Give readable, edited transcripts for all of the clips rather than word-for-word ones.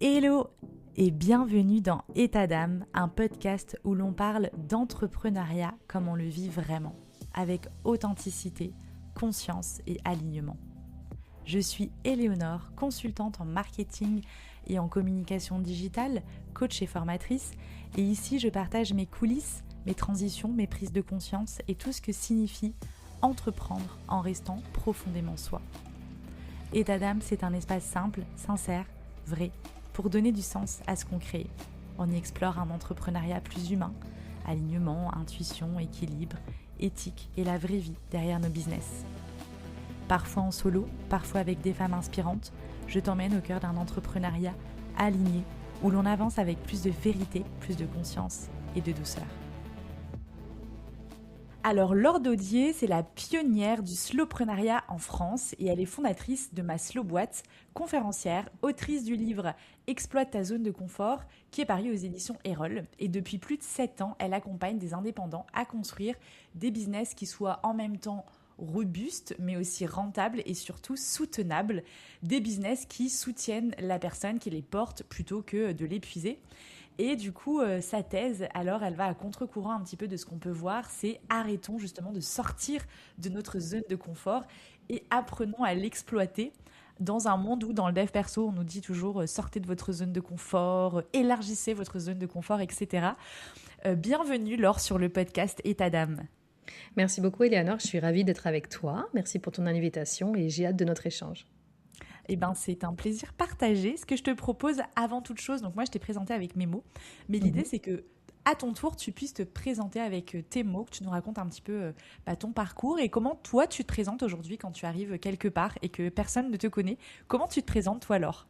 Hello et bienvenue dans État d'âme, un podcast où l'on parle d'entrepreneuriat comme on le vit vraiment, avec authenticité, conscience et alignement. Je suis Éléonore, consultante en marketing et en communication digitale, coach et formatrice, et ici je partage mes coulisses, mes transitions, mes prises de conscience et tout ce que signifie entreprendre en restant profondément soi. État d'âme, c'est un espace simple, sincère, vrai, pour donner du sens à ce qu'on crée. On y explore un entrepreneuriat plus humain, alignement, intuition, équilibre, éthique et la vraie vie derrière nos business. Parfois en solo, parfois avec des femmes inspirantes, je t'emmène au cœur d'un entrepreneuriat aligné où l'on avance avec plus de vérité, plus de conscience et de douceur. Alors Laure Daudier, c'est la pionnière du slowpreneuriat en France et elle est fondatrice de Ma Slow Boîte, conférencière, autrice du livre Exploite ta zone de confort qui est paru aux éditions Erol. Et depuis plus de 7 ans, elle accompagne des indépendants à construire des business qui soient en même temps robustes mais aussi rentables et surtout soutenables. Des business qui soutiennent la personne, qui les porte plutôt que de l'épuiser. Et du coup, sa thèse, alors, elle va à contre-courant un petit peu de ce qu'on peut voir, c'est arrêtons justement de sortir de notre zone de confort et apprenons à l'exploiter dans un monde où, dans le dev perso, on nous dit toujours sortez de votre zone de confort, élargissez votre zone de confort, etc. Bienvenue, Laure, sur le podcast État d'âme. Merci beaucoup, Éléonore. Je suis ravie d'être avec toi. Merci pour ton invitation et j'ai hâte de notre échange. Eh ben, c'est un plaisir partagé. Ce que je te propose avant toute chose, donc moi je t'ai présenté avec mes mots, mais l'idée c'est que à ton tour tu puisses te présenter avec tes mots, que tu nous racontes un petit peu ton parcours et comment toi tu te présentes aujourd'hui quand tu arrives quelque part et que personne ne te connaît. Comment tu te présentes toi, Laure ?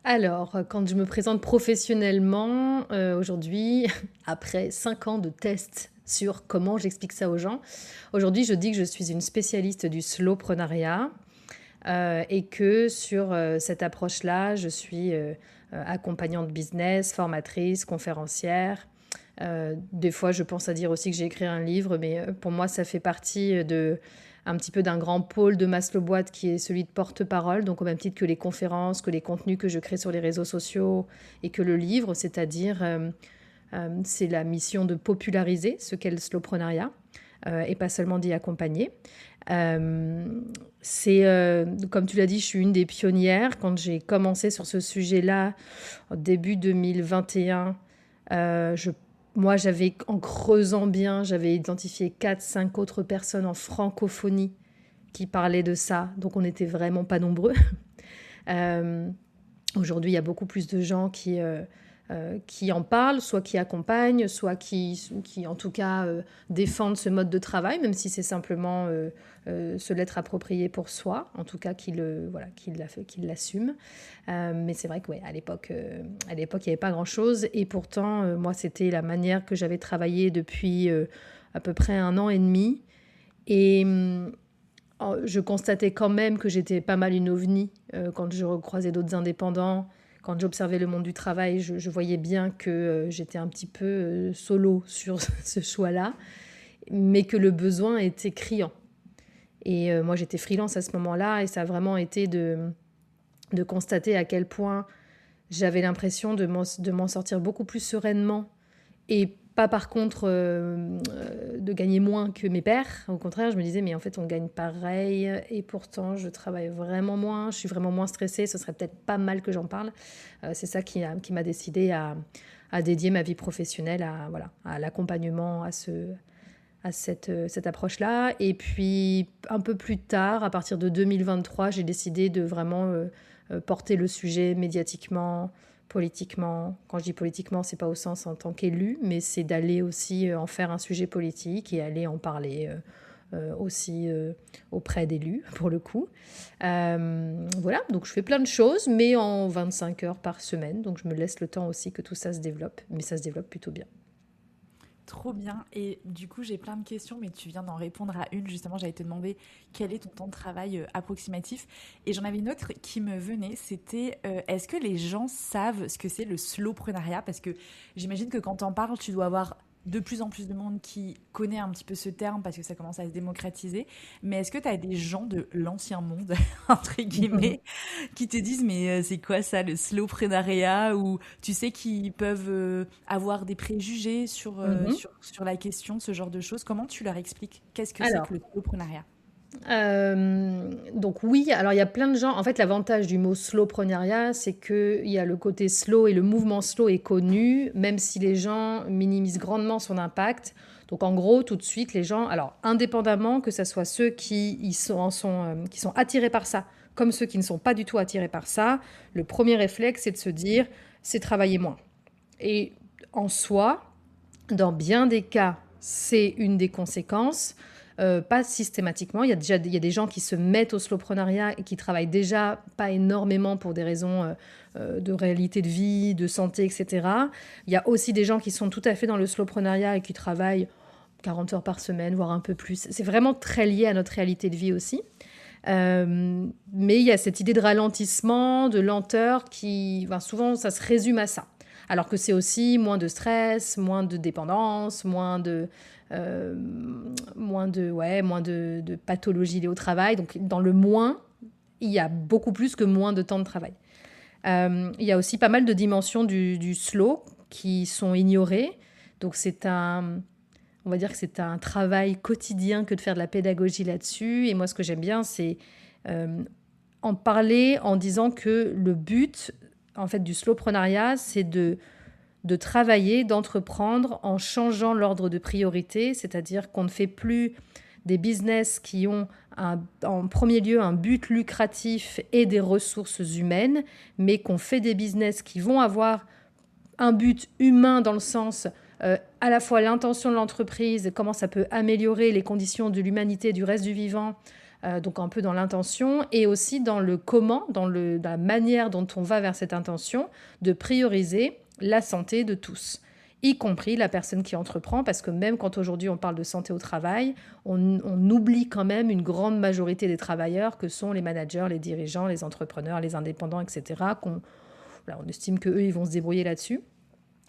Alors, quand je me présente professionnellement aujourd'hui, après 5 ans de tests sur comment j'explique ça aux gens, aujourd'hui je dis que je suis une spécialiste du slowpreneuriat. Et que sur cette approche-là, je suis accompagnante business, formatrice, conférencière. Des fois, je pense à dire aussi que j'ai écrit un livre, mais pour moi, ça fait partie un petit peu d'un grand pôle de Ma Slow Boîte qui est celui de porte-parole, donc au même titre que les conférences, que les contenus que je crée sur les réseaux sociaux et que le livre, c'est-à-dire c'est la mission de populariser ce qu'est le slowpreneuriat et pas seulement d'y accompagner. Comme tu l'as dit, je suis une des pionnières. Quand j'ai commencé sur ce sujet-là, au début 2021, moi, en creusant bien, j'avais identifié 4-5 autres personnes en francophonie qui parlaient de ça. Donc, on n'était vraiment pas nombreux. Aujourd'hui, il y a beaucoup plus de gens qui en parlent, soit qui accompagnent, soit qui en tout cas défendent ce mode de travail, même si c'est simplement se l'être approprié pour soi, en tout cas qu'il l'assume. Mais c'est vrai que à l'époque, il n'y avait pas grand-chose, et pourtant, moi, c'était la manière que j'avais travaillé depuis à peu près 1 an et demi, et je constatais quand même que j'étais pas mal une ovni quand je recroisais d'autres indépendants. Quand j'observais le monde du travail, je voyais bien que j'étais un petit peu solo sur ce choix-là, mais que le besoin était criant. Et moi, j'étais freelance à ce moment-là, et ça a vraiment été de constater à quel point j'avais l'impression de m'en sortir beaucoup plus sereinement, et pas par contre de gagner moins que mes pairs. Au contraire, je me disais, mais en fait, on gagne pareil et pourtant, je travaille vraiment moins, je suis vraiment moins stressée. Ce serait peut-être pas mal que j'en parle. C'est ça qui m'a décidé à dédier ma vie professionnelle à l'accompagnement, à cette approche-là. Et puis, un peu plus tard, à partir de 2023, j'ai décidé de vraiment porter le sujet médiatiquement, politiquement. Quand je dis politiquement, c'est pas au sens en tant qu'élu, mais c'est d'aller aussi en faire un sujet politique et aller en parler aussi auprès d'élus, pour le coup. Voilà, donc je fais plein de choses, mais en 25 heures par semaine, donc je me laisse le temps aussi que tout ça se développe, mais ça se développe plutôt bien. Trop bien. Et du coup, j'ai plein de questions, mais tu viens d'en répondre à une. Justement, j'allais te demander quel est ton temps de travail approximatif. Et j'en avais une autre qui me venait, c'était est-ce que les gens savent ce que c'est le slowpreneuriat ? Parce que j'imagine que quand t'en parles, tu dois avoir de plus en plus de monde qui connaît un petit peu ce terme parce que ça commence à se démocratiser. Mais est-ce que tu as des gens de l'ancien monde, entre guillemets, qui te disent mais c'est quoi ça, le slowpreneuriat, ou tu sais qui peuvent avoir des préjugés Mhm. sur la question, ce genre de choses. Comment tu leur expliques qu'est-ce que c'est Alors, que le slowpreneuriat? donc oui, alors il y a plein de gens. En fait, l'avantage du mot slowpreneuriat, c'est qu'il y a le côté slow et le mouvement slow est connu, même si les gens minimisent grandement son impact. Donc en gros, tout de suite, les gens, alors indépendamment que ce soit ceux qui sont attirés par ça, comme ceux qui ne sont pas du tout attirés par ça, le premier réflexe, c'est de se dire, c'est travailler moins. Et en soi, dans bien des cas, c'est une des conséquences. Pas systématiquement. Il y a des gens qui se mettent au slowpreneuriat et qui travaillent déjà pas énormément pour des raisons de réalité de vie, de santé, etc. Il y a aussi des gens qui sont tout à fait dans le slowpreneuriat et qui travaillent 40 heures par semaine, voire un peu plus. C'est vraiment très lié à notre réalité de vie aussi. Mais il y a cette idée de ralentissement, de lenteur qui, ben, souvent, ça se résume à ça. Alors que c'est aussi moins de stress, moins de dépendance, euh, moins de pathologies liées au travail. Donc, dans le moins, il y a beaucoup plus que moins de temps de travail. Il y a aussi pas mal de dimensions du slow qui sont ignorées. Donc, on va dire que c'est un travail quotidien que de faire de la pédagogie là-dessus. Et moi, ce que j'aime bien, c'est euh, en parler en disant que le but, en fait, du slowpreneuriat, c'est de travailler, d'entreprendre en changeant l'ordre de priorité, c'est-à-dire qu'on ne fait plus des business qui ont en premier lieu un but lucratif et des ressources humaines, mais qu'on fait des business qui vont avoir un but humain dans le sens à la fois l'intention de l'entreprise, comment ça peut améliorer les conditions de l'humanité, du reste du vivant, donc un peu dans l'intention, et aussi dans le comment, dans la manière dont on va vers cette intention, de prioriser la santé de tous, y compris la personne qui entreprend, parce que même quand aujourd'hui on parle de santé au travail, on oublie quand même une grande majorité des travailleurs que sont les managers, les dirigeants, les entrepreneurs, les indépendants, etc., on estime qu'eux, ils vont se débrouiller là-dessus.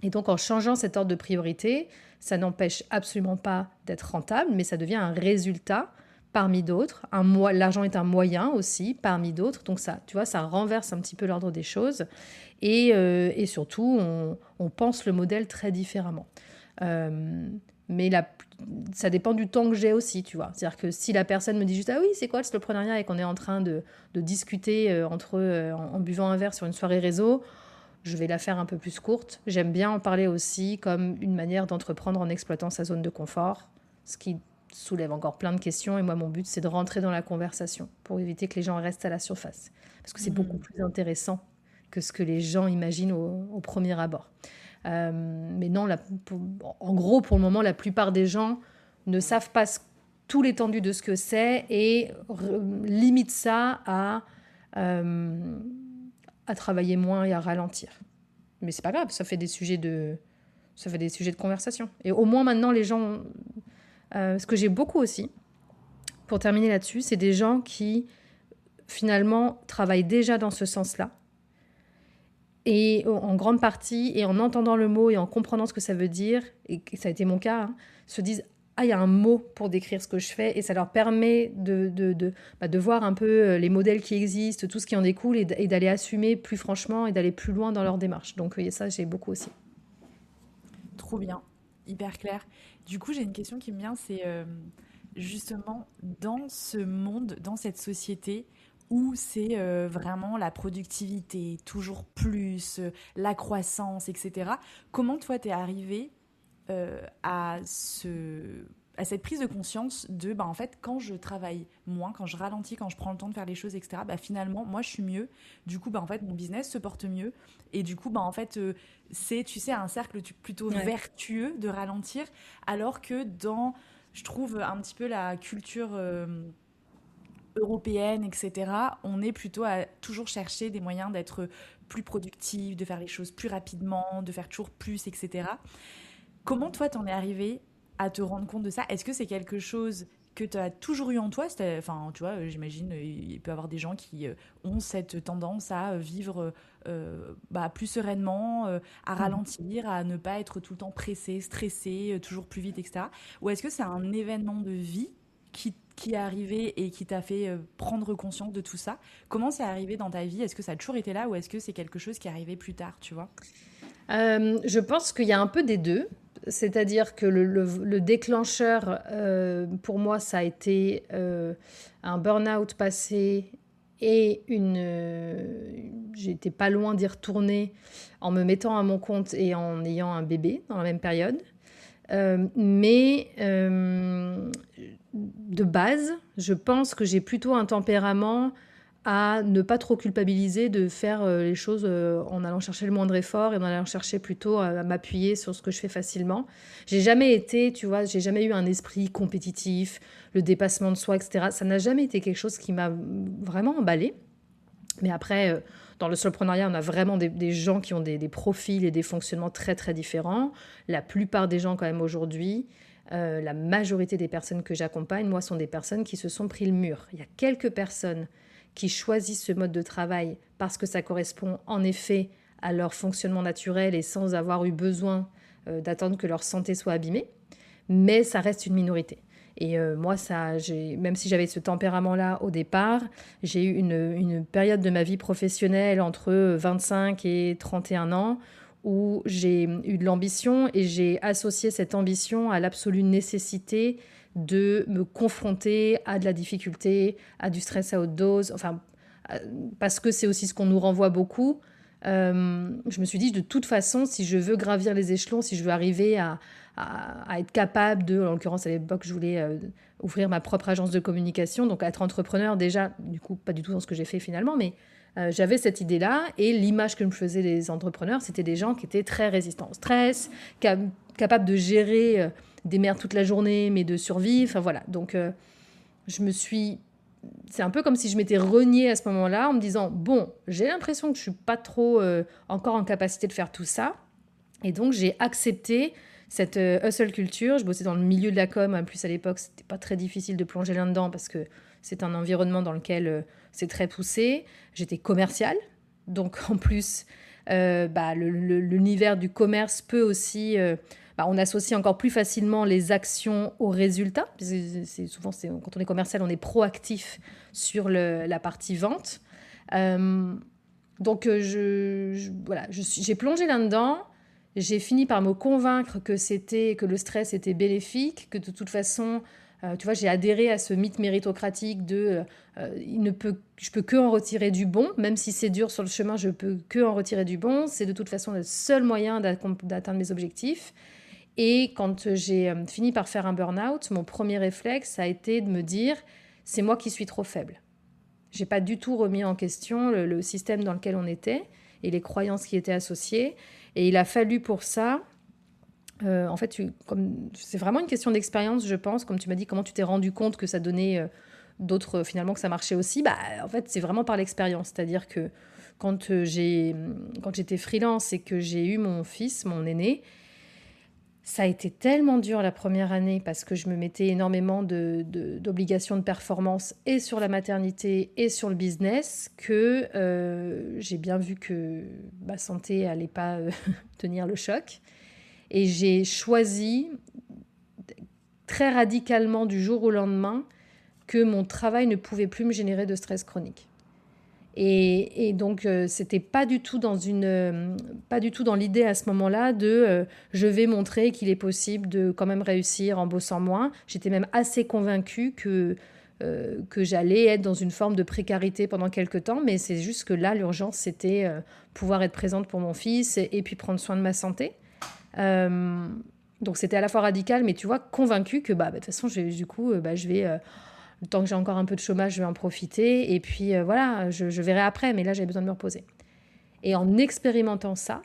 Et donc, en changeant cet ordre de priorité, ça n'empêche absolument pas d'être rentable, mais ça devient un résultat parmi d'autres. L'argent est un moyen aussi parmi d'autres. Donc, ça, tu vois, ça renverse un petit peu l'ordre des choses. Et surtout, on pense le modèle très différemment. Mais ça dépend du temps que j'ai aussi, tu vois. C'est-à-dire que si la personne me dit juste « Ah oui, c'est quoi le slowpreneuriat ?» et qu'on est en train de discuter entre eux en buvant un verre sur une soirée réseau, je vais la faire un peu plus courte. J'aime bien en parler aussi comme une manière d'entreprendre en exploitant sa zone de confort, ce qui soulève encore plein de questions. Et moi, mon but, c'est de rentrer dans la conversation pour éviter que les gens restent à la surface. Parce que c'est beaucoup Hmm. plus intéressant que ce que les gens imaginent au premier abord. Mais non, en gros, pour le moment, la plupart des gens ne savent pas tout l'étendue de ce que c'est et limitent ça euh, à travailler moins et à ralentir. Mais c'est pas grave, ça fait des sujets de conversation. Et au moins maintenant, les gens, ce que j'ai beaucoup aussi, pour terminer là-dessus, c'est des gens qui finalement travaillent déjà dans ce sens-là. Et en grande partie, et en entendant le mot et en comprenant ce que ça veut dire, et ça a été mon cas, hein, se disent ah, il y a un mot pour décrire ce que je fais, et ça leur permet de voir un peu les modèles qui existent, tout ce qui en découle, et d'aller assumer plus franchement et d'aller plus loin dans leur démarche. Donc, ça, j'ai beaucoup aussi. Trop bien, hyper clair. Du coup, j'ai une question qui me vient, c'est justement dans ce monde, dans cette société où c'est vraiment la productivité, toujours plus, la croissance, etc. Comment toi, t'es arrivé à à cette prise de conscience de, bah, en fait, quand je travaille moins, quand je ralentis, quand je prends le temps de faire les choses, etc., bah, finalement, moi, je suis mieux. Du coup, bah, en fait, mon business se porte mieux. Et du coup, bah, en fait, c'est, tu sais, un cercle plutôt Ouais. vertueux de ralentir, alors que dans, je trouve, un petit peu la culture européenne, etc., on est plutôt à toujours chercher des moyens d'être plus productif, de faire les choses plus rapidement, de faire toujours plus, etc. Comment toi t'en es arrivé à te rendre compte de ça? Est-ce que c'est quelque chose que tu as toujours eu en toi? Enfin, tu vois, j'imagine, il peut y avoir des gens qui ont cette tendance à vivre plus sereinement, à Mhm. ralentir, à ne pas être tout le temps pressé, stressé, toujours plus vite, etc. Ou est-ce que c'est un événement de vie qui est arrivé et qui t'a fait prendre conscience de tout ça? Comment c'est arrivé dans ta vie? Est-ce que ça a toujours été là ou est-ce que c'est quelque chose qui est arrivé plus tard, tu vois? Je pense qu'il y a un peu des deux. C'est-à-dire que le déclencheur, pour moi, ça a été un burn-out passé et j'étais pas loin d'y retourner en me mettant à mon compte et en ayant un bébé dans la même période. Mais de base, je pense que j'ai plutôt un tempérament à ne pas trop culpabiliser de faire les choses en allant chercher le moindre effort et en allant chercher plutôt à m'appuyer sur ce que je fais facilement. J'ai jamais été, tu vois, j'ai jamais eu un esprit compétitif, le dépassement de soi, etc. Ça n'a jamais été quelque chose qui m'a vraiment emballée. Mais après, dans le soloprenariat, on a vraiment des gens qui ont des profils et des fonctionnements très très différents. La plupart des gens quand même aujourd'hui, la majorité des personnes que j'accompagne, moi, sont des personnes qui se sont pris le mur. Il y a quelques personnes qui choisissent ce mode de travail parce que ça correspond en effet à leur fonctionnement naturel et sans avoir eu besoin d'attendre que leur santé soit abîmée. Mais ça reste une minorité. Et moi, même si j'avais ce tempérament-là au départ, j'ai eu une période de ma vie professionnelle entre 25 et 31 ans où j'ai eu de l'ambition et j'ai associé cette ambition à l'absolue nécessité de me confronter à de la difficulté, à du stress à haute dose, enfin, parce que c'est aussi ce qu'on nous renvoie beaucoup. Je me suis dit, de toute façon, si je veux gravir les échelons, si je veux arriver à être capable de, en l'occurrence à l'époque, je voulais ouvrir ma propre agence de communication, donc être entrepreneur déjà, du coup, pas du tout dans ce que j'ai fait finalement, mais j'avais cette idée-là et l'image que me faisaient les entrepreneurs, c'était des gens qui étaient très résistants au stress, capables de gérer des merdes toute la journée, mais de survivre, enfin voilà. Donc je me suis c'est un peu comme si je m'étais reniée à ce moment-là en me disant bon, j'ai l'impression que je suis pas trop encore en capacité de faire tout ça, et donc j'ai accepté cette hustle culture. Je bossais dans le milieu de la com, en plus à l'époque c'était pas très difficile de plonger là-dedans parce que c'est un environnement dans lequel c'est très poussé. J'étais commerciale, donc en plus l'univers du commerce peut aussi on associe encore plus facilement les actions aux résultats. Quand on est commercial, on est proactif sur la partie vente. Donc, voilà, j'ai plongé là-dedans. J'ai fini par me convaincre que le stress était bénéfique, que de toute façon, tu vois, j'ai adhéré à ce mythe méritocratique de je peux que en retirer du bon, même si c'est dur sur le chemin, je peux que en retirer du bon. C'est de toute façon le seul moyen d'atteindre mes objectifs. Et quand j'ai fini par faire un burn-out, mon premier réflexe a été de me dire c'est moi qui suis trop faible. J'ai pas du tout remis en question le système dans lequel on était et les croyances qui étaient associées. Et il a fallu pour ça, en fait, c'est vraiment une question d'expérience, je pense. Comme tu m'as dit, comment tu t'es rendu compte que ça donnait d'autres, finalement, que ça marchait aussi. En fait, c'est vraiment par l'expérience. C'est-à-dire que quand j'étais freelance et que j'ai eu mon fils, mon aîné, ça a été tellement dur la première année parce que je me mettais énormément d'obligations de performance et sur la maternité et sur le business que j'ai bien vu que ma santé allait pas tenir le choc. Et j'ai choisi très radicalement du jour au lendemain que mon travail ne pouvait plus me générer de stress chronique. Et donc, c'était pas du tout dans l'idée à ce moment-là de je vais montrer qu'il est possible de quand même réussir en bossant moins. J'étais même assez convaincue que j'allais être dans une forme de précarité pendant quelques temps, mais c'est juste que là, l'urgence, c'était pouvoir être présente pour mon fils et puis prendre soin de ma santé. Donc, c'était à la fois radical, mais tu vois, convaincue que de toute façon, je vais... le temps que j'ai encore un peu de chômage, je vais en profiter. Et puis voilà, je verrai après, mais là, j'avais besoin de me reposer. Et en expérimentant ça,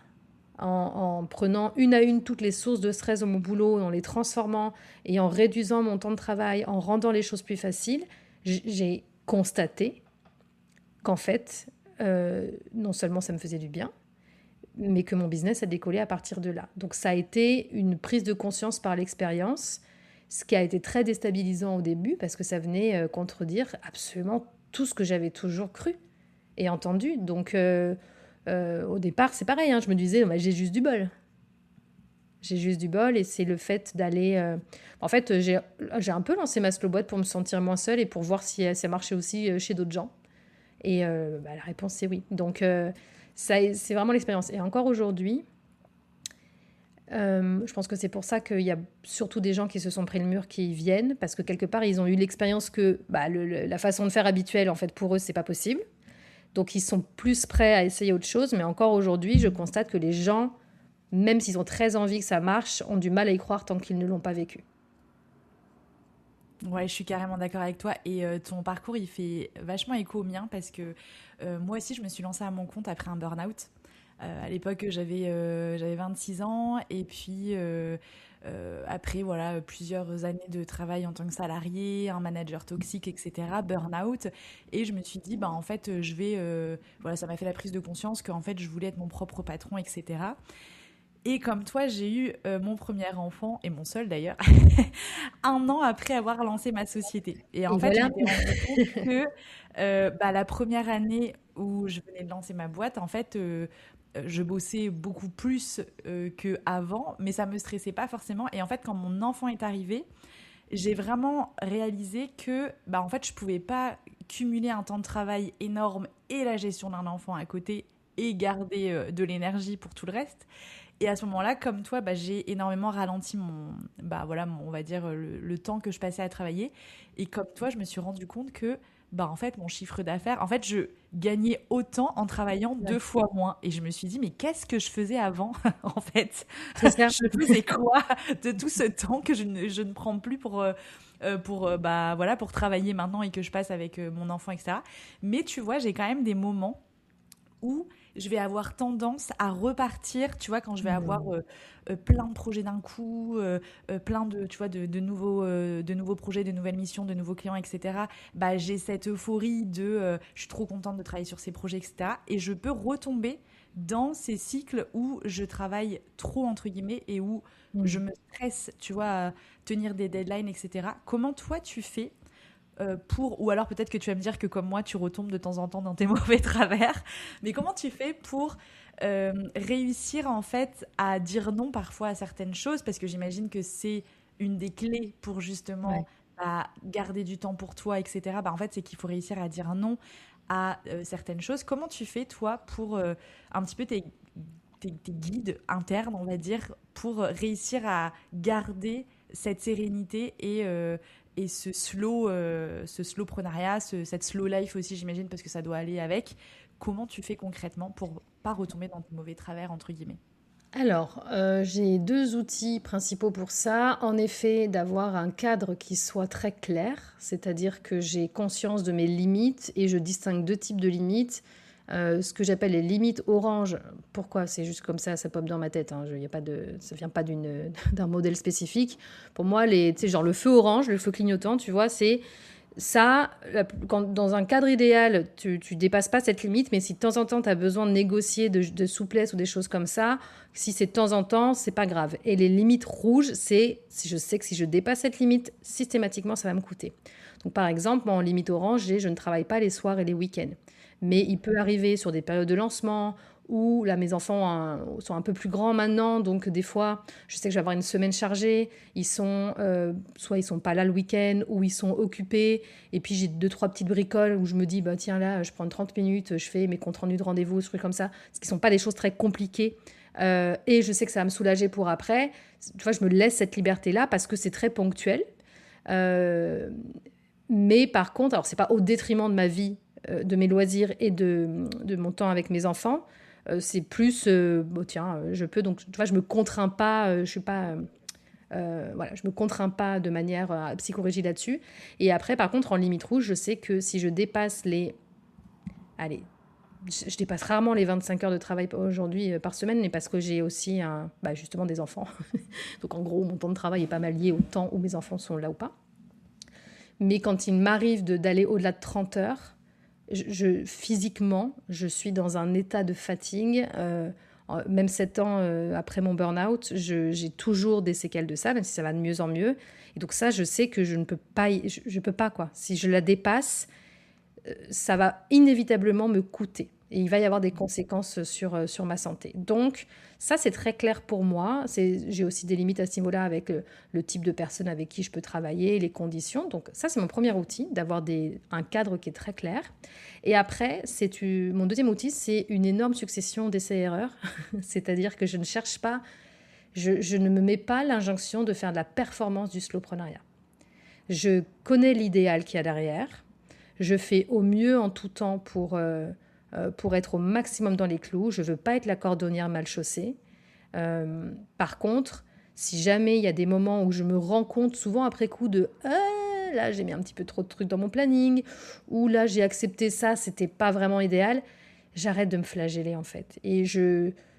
en prenant une à une toutes les sources de stress dans mon boulot, en les transformant et en réduisant mon temps de travail, en rendant les choses plus faciles, j'ai constaté qu'en fait, non seulement ça me faisait du bien, mais que mon business a décollé à partir de là. Donc ça a été une prise de conscience par l'expérience. ce qui a été très déstabilisant au début parce que ça venait contredire absolument tout ce que j'avais toujours cru et entendu. Donc, au départ, c'est pareil, hein, je me disais, bah, j'ai juste du bol. J'ai juste du bol et c'est le fait d'aller... En fait, j'ai un peu lancé ma slow boîte pour me sentir moins seule et pour voir si ça marchait aussi chez d'autres gens. Et bah, la réponse, c'est oui. Donc, c'est vraiment l'expérience. Et encore aujourd'hui, je pense que c'est pour ça qu'il y a surtout des gens qui se sont pris le mur qui viennent, parce que quelque part, ils ont eu l'expérience que bah, la façon de faire habituelle, en fait, pour eux, c'est pas possible. Donc, ils sont plus prêts à essayer autre chose. Mais encore aujourd'hui, je constate que les gens, même s'ils ont très envie que ça marche, ont du mal à y croire tant qu'ils ne l'ont pas vécu. Ouais, je suis carrément d'accord avec toi. Et ton parcours, il fait vachement écho au mien parce que moi aussi, je me suis lancée à mon compte après un burn-out. À l'époque, j'avais 26 ans et puis après, voilà, plusieurs années de travail en tant que salarié, un manager toxique, etc., burn-out. Et je me suis dit, bah, en fait, voilà, ça m'a fait la prise de conscience qu'en fait, je voulais être mon propre patron, etc. Et comme toi, j'ai eu mon premier enfant, et mon seul d'ailleurs, un an après avoir lancé ma société. Et en Et fait, je voilà. m'étais rendu compte que bah, la première année où je venais de lancer ma boîte, en fait, je bossais beaucoup plus qu'avant, mais ça me stressait pas forcément. Et en fait, quand mon enfant est arrivé, j'ai vraiment réalisé que bah, en fait, je pouvais pas cumuler un temps de travail énorme et la gestion d'un enfant à côté et garder de l'énergie pour tout le reste. Et à ce moment-là, comme toi, bah, j'ai énormément ralenti bah, voilà, on va dire le temps que je passais à travailler. Et comme toi, je me suis rendu compte que, bah, en fait, mon chiffre d'affaires, en fait, je gagnais autant en travaillant Ouais, 2 fois moins. Et je me suis dit, mais qu'est-ce que je faisais avant, en fait? c'est ça. Je faisais quoi de tout ce temps que je ne prends plus bah, voilà, pour travailler maintenant et que je passe avec mon enfant, etc. Mais tu vois, j'ai quand même des moments où je vais avoir tendance à repartir, tu vois, quand je vais avoir Mhm. plein de projets d'un coup, plein de, tu vois, de nouveaux projets, de nouvelles missions, de nouveaux clients, etc. Bah, j'ai cette euphorie je suis trop contente de travailler sur ces projets, etc. Et je peux retomber dans ces cycles où je travaille trop, entre guillemets, et où je Mhm. me stresse, tu vois, à tenir des deadlines, etc. Comment toi, tu fais ou alors peut-être que tu vas me dire que comme moi, tu retombes de temps en temps dans tes mauvais travers, mais comment tu fais pour réussir en fait à dire non parfois à certaines choses, parce que j'imagine que c'est une des clés pour justement Ouais. bah, garder du temps pour toi, etc. Bah, en fait, c'est qu'il faut réussir à dire non à certaines choses. Comment tu fais toi pour un petit peu tes guides internes, on va dire, pour réussir à garder cette sérénité et ce slowprenariat, cette slow life aussi, j'imagine, parce que ça doit aller avec. Comment tu fais concrètement pour pas retomber dans tes mauvais travers, entre guillemets? Alors, j'ai 2 outils principaux pour ça. En effet, d'avoir un cadre qui soit très clair, c'est-à-dire que j'ai conscience de mes limites et je distingue 2 types de limites. Ce que j'appelle les limites orange. Pourquoi? C'est juste comme ça pop dans ma tête, hein, je y a pas de ça vient pas d'un modèle spécifique. Pour moi, tu sais, genre le feu orange, le feu clignotant, tu vois? C'est ça, quand, dans un cadre idéal, tu dépasses pas cette limite, mais si de temps en temps tu as besoin de négocier de souplesse ou des choses comme ça, si c'est de temps en temps, c'est pas grave. Et les limites rouges, c'est si je sais que si je dépasse cette limite, systématiquement, ça va me coûter. Donc par exemple, moi, en limite orange, je ne travaille pas les soirs et les week-ends. Mais il peut arriver sur des périodes de lancement où là, mes enfants sont un peu plus grands maintenant, donc des fois, je sais que je vais avoir une semaine chargée. Soit ils sont pas là le week-end, ou ils sont occupés. Et puis j'ai 2, 3 petites bricoles où je me dis, bah tiens là, je prends 30 minutes, je fais mes comptes rendus de rendez-vous, ce truc comme ça, ce qui sont pas des choses très compliquées. Et je sais que ça va me soulager pour après. Tu vois, je me laisse cette liberté-là parce que c'est très ponctuel. Euh, mais par contre, alors c'est pas au détriment de ma vie, de mes loisirs et de mon temps avec mes enfants. C'est plus, bon, tiens, je peux donc, tu vois, je me contrains pas, je suis pas, voilà, je me contrains pas de manière psychorigide là-dessus. Et après, par contre, en limite rouge, je sais que si je dépasse allez, je dépasse rarement les 25 heures de travail aujourd'hui par semaine, mais parce que j'ai aussi justement des enfants. Donc en gros, mon temps de travail est pas mal lié au temps où mes enfants sont là ou pas. Mais quand il m'arrive d'aller au-delà de 30 heures, physiquement, je suis dans un état de fatigue. même 7 ans après mon burn-out, j'ai toujours des séquelles de ça, même si ça va de mieux en mieux. Et donc ça, je sais que je ne peux pas, je peux pas quoi. Si je la dépasse, ça va inévitablement me coûter. Et il va y avoir des conséquences sur ma santé. Donc, ça, c'est très clair pour moi. J'ai aussi des limites à ce niveau-là avec le type de personne avec qui je peux travailler, les conditions. Donc, ça, c'est mon premier outil, d'avoir un cadre qui est très clair. Et après, mon deuxième outil, c'est une énorme succession d'essais-erreurs. C'est-à-dire que je ne cherche pas, je ne me mets pas l'injonction de faire de la performance du slowpreneuriat. Je connais l'idéal qu'il y a derrière. Je fais au mieux en tout temps pour être au maximum dans les clous. Je ne veux pas être la cordonnière mal chaussée. Par contre, si jamais il y a des moments où je me rends compte, souvent après coup, de là j'ai mis un petit peu trop de trucs dans mon planning, ou là j'ai accepté ça, c'était pas vraiment idéal, j'arrête de me flageller en fait. Et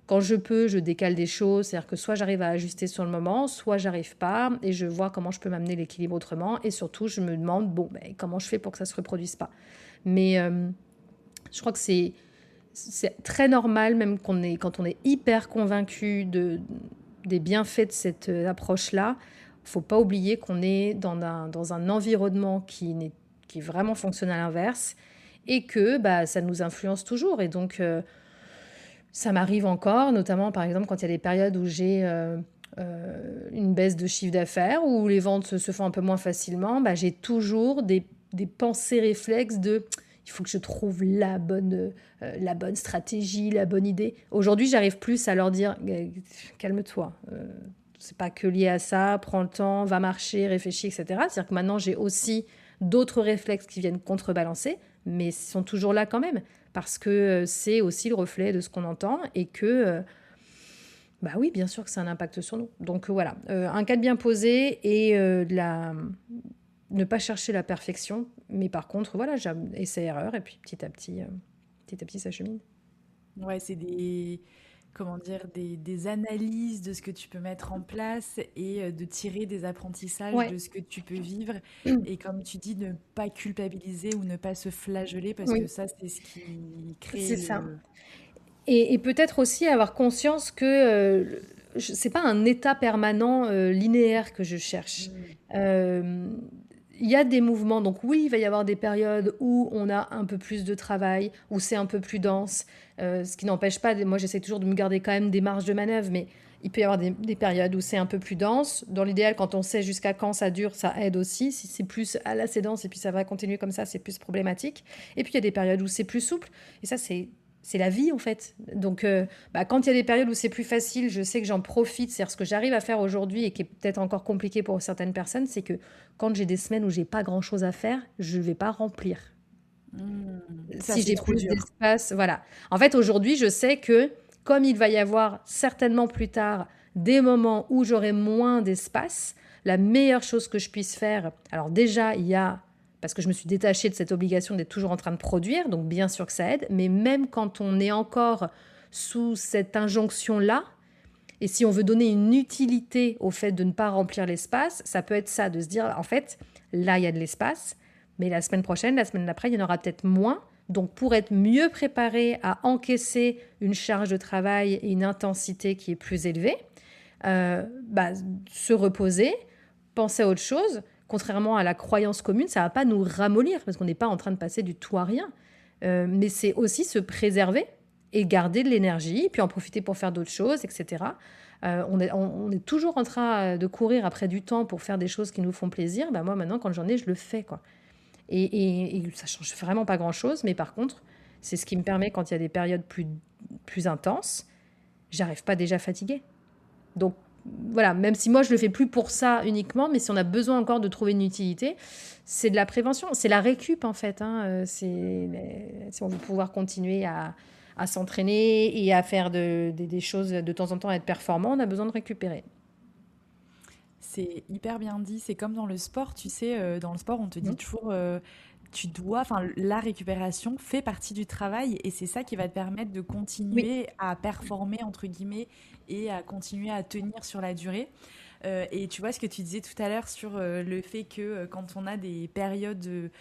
quand je peux, je décale des choses, c'est-à-dire que soit j'arrive à ajuster sur le moment, soit j'arrive pas, et je vois comment je peux m'amener l'équilibre autrement, et surtout je me demande, comment je fais pour que ça se reproduise pas. Mais je crois que c'est très normal, même quand on est hyper convaincu des bienfaits de cette approche-là. Il ne faut pas oublier qu'on est dans un environnement qui vraiment fonctionne à l'inverse et que ça nous influence toujours. Et donc, ça m'arrive encore, notamment par exemple quand il y a des périodes où j'ai une baisse de chiffre d'affaires, où les ventes se font un peu moins facilement, j'ai toujours des pensées réflexes de il faut que je trouve la bonne stratégie, la bonne idée. Aujourd'hui, j'arrive plus à leur dire calme-toi, c'est pas que lié à ça, prends le temps, va marcher, réfléchis, etc. C'est-à-dire que maintenant, j'ai aussi d'autres réflexes qui viennent contrebalancer, mais ils sont toujours là quand même, parce que c'est aussi le reflet de ce qu'on entend et que oui, bien sûr que ça a un impact sur nous. Donc voilà, un cadre bien posé et ne pas chercher la perfection, mais par contre, voilà, essai-erreur, et puis petit à petit, ça chemine. Ouais, c'est des analyses de ce que tu peux mettre en place et de tirer des apprentissages Ouais. de ce que tu peux vivre. Et comme tu dis, ne pas culpabiliser ou ne pas se flageller parce que Oui, ça, c'est ce qui crée c'est ça. le... Et peut-être aussi avoir conscience que c'est pas un état permanent linéaire que je cherche. Mm. Euh, Il y a des mouvements, donc oui, il va y avoir des périodes où on a un peu plus de travail, où c'est un peu plus dense, ce qui n'empêche pas, moi j'essaie toujours de me garder quand même des marges de manœuvre, mais il peut y avoir des périodes où c'est un peu plus dense. Dans l'idéal, quand on sait jusqu'à quand ça dure, ça aide aussi. Si c'est plus là c'est dense et puis ça va continuer comme ça, c'est plus problématique. Et puis il y a des périodes où c'est plus souple, et ça c'est la vie en fait. Donc quand il y a des périodes où c'est plus facile, je sais que j'en profite. C'est-à-dire ce que j'arrive à faire aujourd'hui et qui est peut-être encore compliqué pour certaines personnes, c'est que quand j'ai des semaines où j'ai pas grand-chose à faire, je vais pas remplir. Mm. Ça, Si c'est j'ai trop plus dur. d'espace, voilà. En fait, aujourd'hui, je sais que comme il va y avoir certainement plus tard des moments où j'aurai moins d'espace, la meilleure chose que je puisse faire, alors déjà, il y a, parce que je me suis détachée de cette obligation d'être toujours en train de produire, donc bien sûr que ça aide, mais même quand on est encore sous cette injonction-là, et si on veut donner une utilité au fait de ne pas remplir l'espace, ça peut être ça, de se dire, en fait, là, il y a de l'espace, mais la semaine prochaine, la semaine d'après, il y en aura peut-être moins. Donc, pour être mieux préparé à encaisser une charge de travail et une intensité qui est plus élevée, se reposer, penser à autre chose. Contrairement à la croyance commune, ça ne va pas nous ramollir parce qu'on n'est pas en train de passer du tout à rien. Mais c'est aussi se préserver et garder de l'énergie, puis en profiter pour faire d'autres choses, etc. On est toujours en train de courir après du temps pour faire des choses qui nous font plaisir. Moi, maintenant, quand j'en ai, je le fais, quoi. Et ça change vraiment pas grand-chose, mais par contre, c'est ce qui me permet, quand il y a des périodes plus intenses, j'arrive pas déjà fatiguée. Donc voilà, même si moi je le fais plus pour ça uniquement, mais si on a besoin encore de trouver une utilité, c'est de la prévention, c'est la récup en fait. Si on veut pouvoir continuer à s'entraîner et à faire des choses de temps en temps, à être performant, on a besoin de récupérer. C'est hyper bien dit. C'est comme dans le sport, tu sais, dans le sport, on te dit Mhm. toujours, la récupération fait partie du travail et c'est ça qui va te permettre de Oui. continuer à performer, entre guillemets, et à continuer à tenir sur la durée. Et tu vois ce que tu disais tout à l'heure sur le fait que quand on a des périodes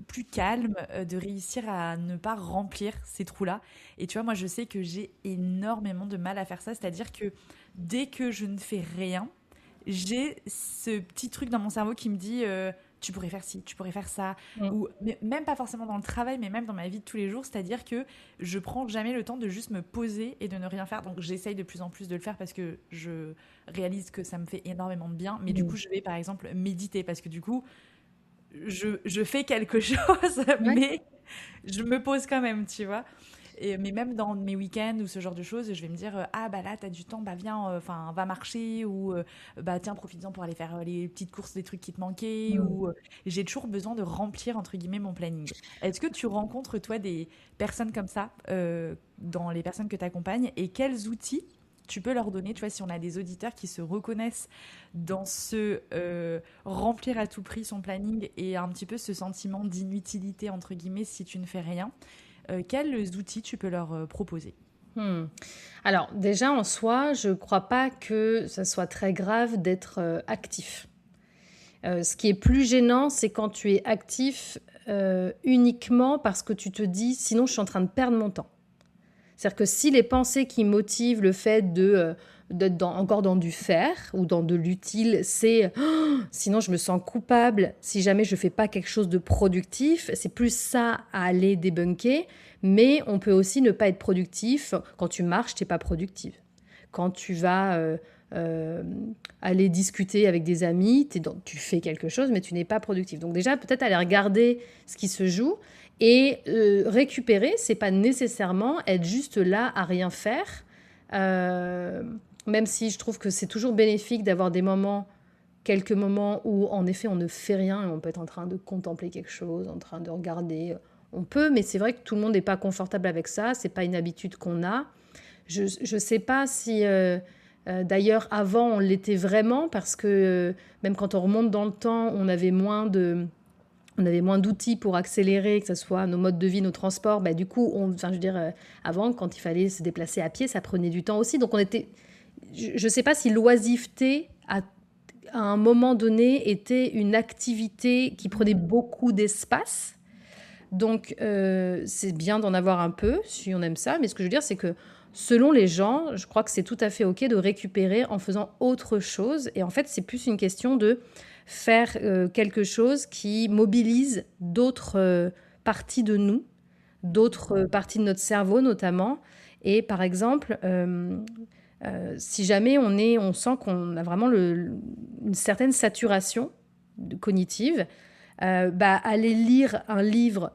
plus calmes, de réussir à ne pas remplir ces trous-là. Et tu vois, moi, je sais que j'ai énormément de mal à faire ça. C'est-à-dire que dès que je ne fais rien, j'ai ce petit truc dans mon cerveau qui me dit tu pourrais faire ci, tu pourrais faire ça, Mm. ou même pas forcément dans le travail, mais même dans ma vie de tous les jours, c'est-à-dire que je prends jamais le temps de juste me poser et de ne rien faire. Donc j'essaye de plus en plus de le faire parce que je réalise que ça me fait énormément de bien, mais du Mm. coup je vais par exemple méditer parce que du coup je fais quelque chose, Ouais. mais je me pose quand même, tu vois. Mais même dans mes week-ends ou ce genre de choses, je vais me dire ah bah là t'as du temps, bah viens, enfin va marcher ou bah tiens profites-en pour aller faire les petites courses des trucs qui te manquaient Mm. ou j'ai toujours besoin de remplir entre guillemets mon planning. Est-ce que tu rencontres toi des personnes comme ça dans les personnes que tu accompagnes et quels outils tu peux leur donner, tu vois, si on a des auditeurs qui se reconnaissent dans ce remplir à tout prix son planning et un petit peu ce sentiment d'inutilité entre guillemets si tu ne fais rien, quels outils tu peux leur proposer? Hmm. Alors déjà en soi, je ne crois pas que ça soit très grave d'être actif. Ce qui est plus gênant, c'est quand tu es actif uniquement parce que tu te dis, sinon je suis en train de perdre mon temps. C'est-à-dire que si les pensées qui motivent le fait d'être encore dans du faire ou dans de l'utile, c'est oh, sinon je me sens coupable si jamais je ne fais pas quelque chose de productif, c'est plus ça à aller débunker. Mais on peut aussi ne pas être productif. Quand tu marches, tu n'es pas productive. Quand tu vas euh, aller discuter avec des amis, tu fais quelque chose, mais tu n'es pas productif. Donc déjà, peut-être aller regarder ce qui se joue. Et récupérer, c'est pas nécessairement être juste là à rien faire. Euh, Même si je trouve que c'est toujours bénéfique d'avoir des moments, quelques moments où en effet on ne fait rien et on peut être en train de contempler quelque chose, en train de regarder. On peut, mais c'est vrai que tout le monde n'est pas confortable avec ça. C'est pas une habitude qu'on a. Je ne sais pas si d'ailleurs avant on l'était vraiment parce que même quand on remonte dans le temps, on avait moins d'outils pour accélérer, que ce soit nos modes de vie, nos transports. Bah, du coup, enfin, je veux dire, avant, quand il fallait se déplacer à pied, ça prenait du temps aussi. Donc, on était. Je ne sais pas si l'oisiveté, à un moment donné, était une activité qui prenait beaucoup d'espace. Donc, c'est bien d'en avoir un peu, si on aime ça. Mais ce que je veux dire, c'est que selon les gens, je crois que c'est tout à fait OK de récupérer en faisant autre chose. Et en fait, c'est plus une question de faire quelque chose qui mobilise d'autres parties de nous, d'autres parties de notre cerveau notamment. Et par exemple, si jamais on sent qu'on a vraiment une certaine saturation cognitive, bah, aller lire un livre,